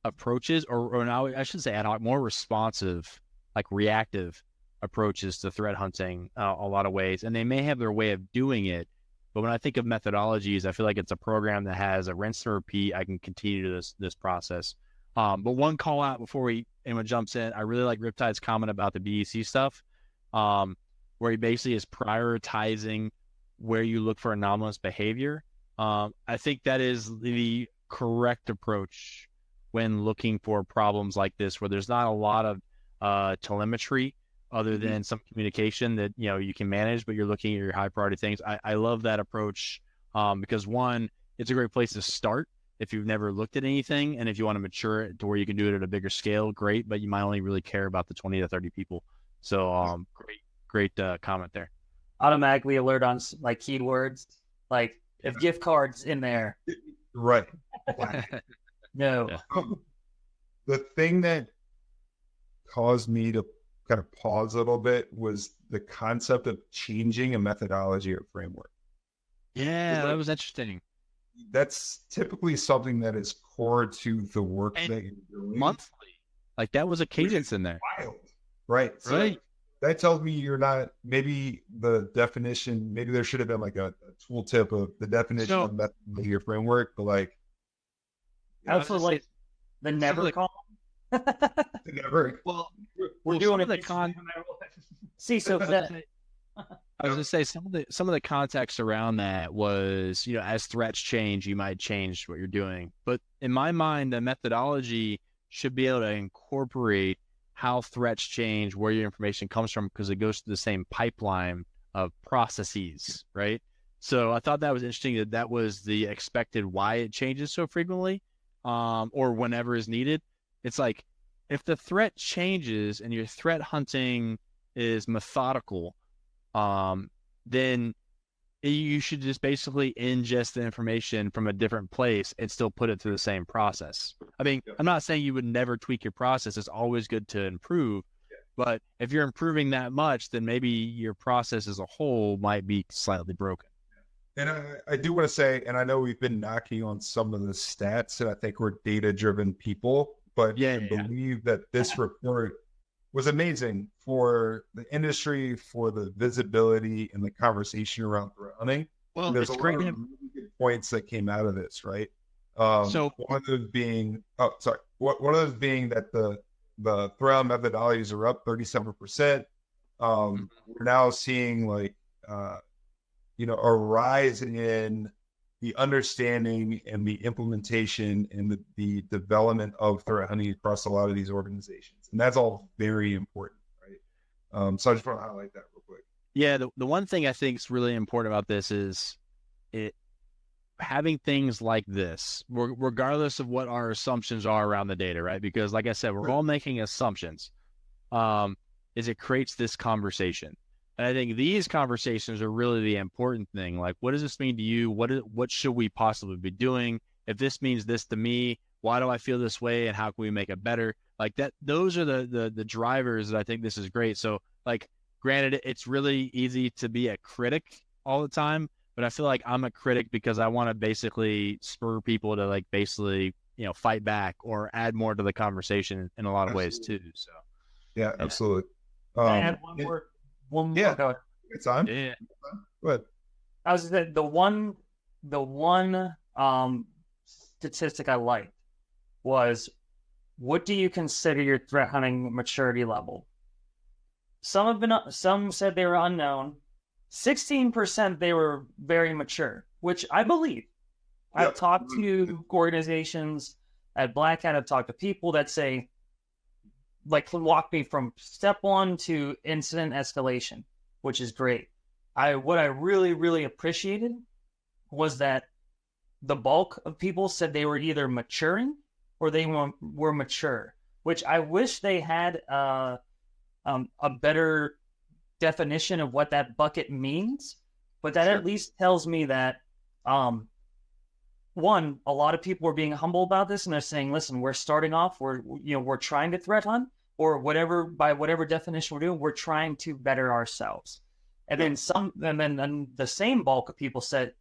approaches, or now I should say ad hoc, more responsive, like reactive approaches to threat hunting, a lot of ways. And they may have their way of doing it. But when I think of methodologies, I feel like it's a program that has a rinse and repeat. I can continue this process. But one call out before anyone jumps in, I really like Riptide's comment about the BEC stuff, where he basically is prioritizing where you look for anomalous behavior. I think that is the correct approach. when looking for problems like this, where there's not a lot of telemetry other than some communication that, you know, you can manage, but you're looking at your high priority things. I love that approach because one, it's a great place to start if you've never looked at anything. And if you want to mature it to where you can do it at a bigger scale, great, but you might only really care about the 20 to 30 people. So great comment there. Automatically alert on like keywords, like if gift cards in there. Right. No. Yeah. The thing that caused me to kind of pause a little bit was the concept of changing a methodology or framework. Yeah, that was interesting. That's typically something that is core to the work that you're doing. Monthly. Like that was a cadence in there. Wild. Right. So Right. that tells me you're not, maybe the definition, maybe there should have been like a tooltip of the definition of methodology or framework, but like. Also, like the never column. Never. Well, We're doing some it. of the See, so that I was gonna say some of the context around that was, you know, as threats change, you might change what you're doing. But in my mind, the methodology should be able to incorporate how threats change, where your information comes from, because it goes through the same pipeline of processes, right? So I thought that was interesting that was the expected why it changes so frequently, or whenever is needed. It's like if the threat changes and your threat hunting is methodical, then you should just basically ingest the information from a different place and still put it through the same process. I mean, I'm not saying you would never tweak your process. It's always good to improve. But if you're improving that much, then maybe your process as a whole might be slightly broken. And I do want to say, and I know we've been knocking on some of the stats, and I think we're data-driven people, but I believe that this report was amazing for the industry, for the visibility and the conversation around threat hunting. Well, there's it's a great lot of really good points that came out of this, right? So one of those being, one of those being that the threat hunt methodologies are up 37%. We're now seeing like, a rise in the understanding and the implementation and the development of threat hunting across a lot of these organizations. And that's all very important, right? So I just want to highlight that real quick. Yeah, the one thing I think is really important about this is having things like this, regardless of what our assumptions are around the data, right? Because like I said, we're all making assumptions, is it creates this conversation. And I think these conversations are really the important thing. Like, what does this mean to you? What should we possibly be doing? If this means this to me, why do I feel this way? And how can we make it better? Like that, those are the drivers that I think this is great. So like, granted, it's really easy to be a critic all the time, but I feel like I'm a critic because I want to basically spur people to like basically, fight back or add more to the conversation in a lot of ways too. So yeah, absolutely. I add one more. It's on. Yeah. But I was the one statistic I liked was, what do you consider your threat hunting maturity level? Some said they were unknown. 16% they were very mature, which I believe. I've talked to organizations at Black Hat. I've talked to people that say, like, can walk me from step one to incident escalation, which is great. What I really, really appreciated was that the bulk of people said they were either maturing or they were mature, which I wish they had a better definition of what that bucket means. But that at least tells me that, one, a lot of people are being humble about this, and they're saying, listen, we're starting off, we're trying to threat hunt, or whatever, by whatever definition we're doing, we're trying to better ourselves. And then the same bulk of people said,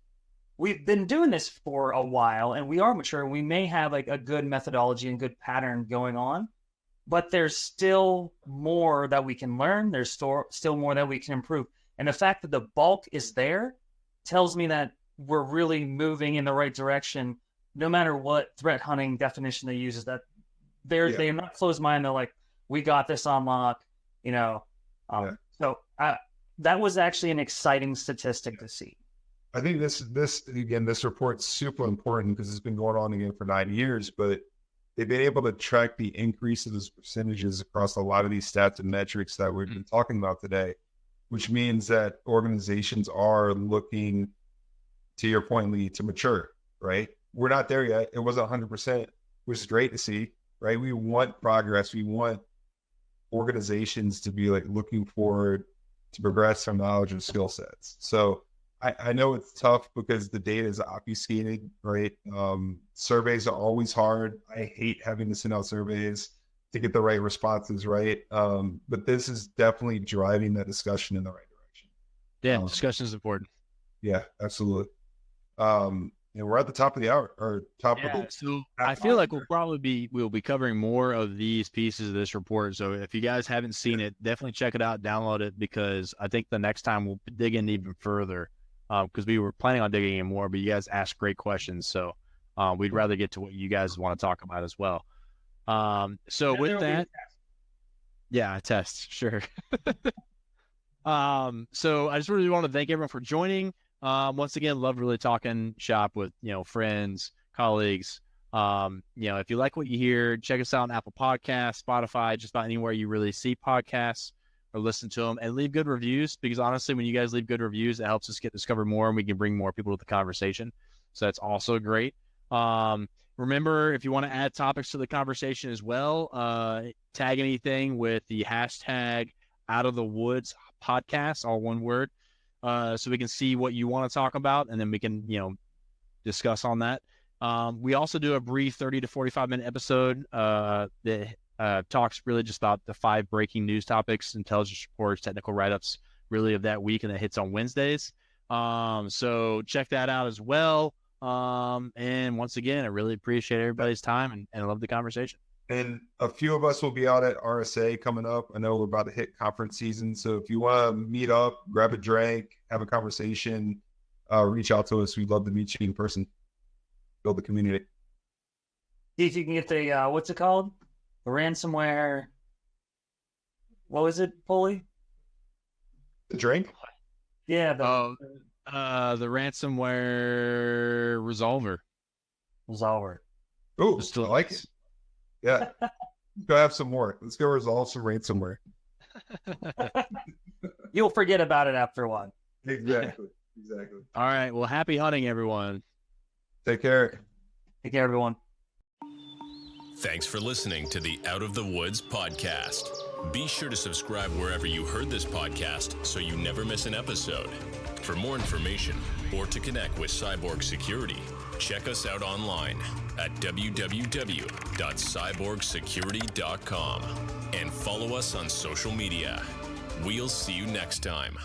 we've been doing this for a while and we are mature. We may have like a good methodology and good pattern going on, but there's still more that we can learn. There's still more that we can improve. And the fact that the bulk is there tells me that we're really moving in the right direction, no matter what threat hunting definition they use, is that they're not closed minded. They're like, we got this on lock, So that was actually an exciting statistic to see. I think this report's super important because it's been going on again for 9 years, but they've been able to track the increase of those percentages across a lot of these stats and metrics that we've been talking about today, which means that organizations are looking, to your point, Lee, to mature, right? We're not there yet. It wasn't 100%, which is great to see, right? We want progress. We want organizations to be like looking forward to progress their knowledge and skill sets. So I know it's tough because the data is obfuscated, right? Surveys are always hard. I hate having to send out surveys to get the right responses, right? But this is definitely driving that discussion in the right direction. Yeah, discussion is important. Yeah, absolutely. And we're at the top of the hour, or top of the. So I feel like we'll be covering more of these pieces of this report. So if you guys haven't seen it, definitely check it out, download it, because I think the next time we'll dig in even further. Because we were planning on digging in more, but you guys asked great questions. So we'd rather get to what you guys want to talk about as well. So with that, yeah, tests, sure. So I just really want to thank everyone for joining. Once again, love really talking shop with, friends, colleagues. If you like what you hear, check us out on Apple Podcasts, Spotify, just about anywhere you really see podcasts, or listen to them, and leave good reviews, because honestly, when you guys leave good reviews, it helps us get discovered more and we can bring more people to the conversation. So that's also great. Remember, if you want to add topics to the conversation as well, tag anything with the hashtag Out of the Woods podcast, all one word, so we can see what you want to talk about, and then we can, discuss on that. We also do a brief 30 to 45-minute episode that talks really just about the 5 breaking news topics, intelligence reports, technical write-ups, really of that week, and that hits on Wednesdays. So check that out as well. And once again, I really appreciate everybody's time, and I love the conversation. And a few of us will be out at RSA coming up. I know we're about to hit conference season. So if you want to meet up, grab a drink, have a conversation, reach out to us. We'd love to meet you in person, build the community. See if you can get the, what's it called? The ransomware. What was it, Pulley? The drink? Yeah. The ransomware resolver. Oh, I like it. Yeah. Go have some more. Let's go resolve some ransomware. You'll forget about it after a while. Exactly. All right. Well, happy hunting, everyone. Take care. Take care, everyone. Thanks for listening to the Out of the Woods podcast. Be sure to subscribe wherever you heard this podcast so you never miss an episode. For more information or to connect with Cyborg Security, check us out online at www.cyborgsecurity.com and follow us on social media. We'll see you next time.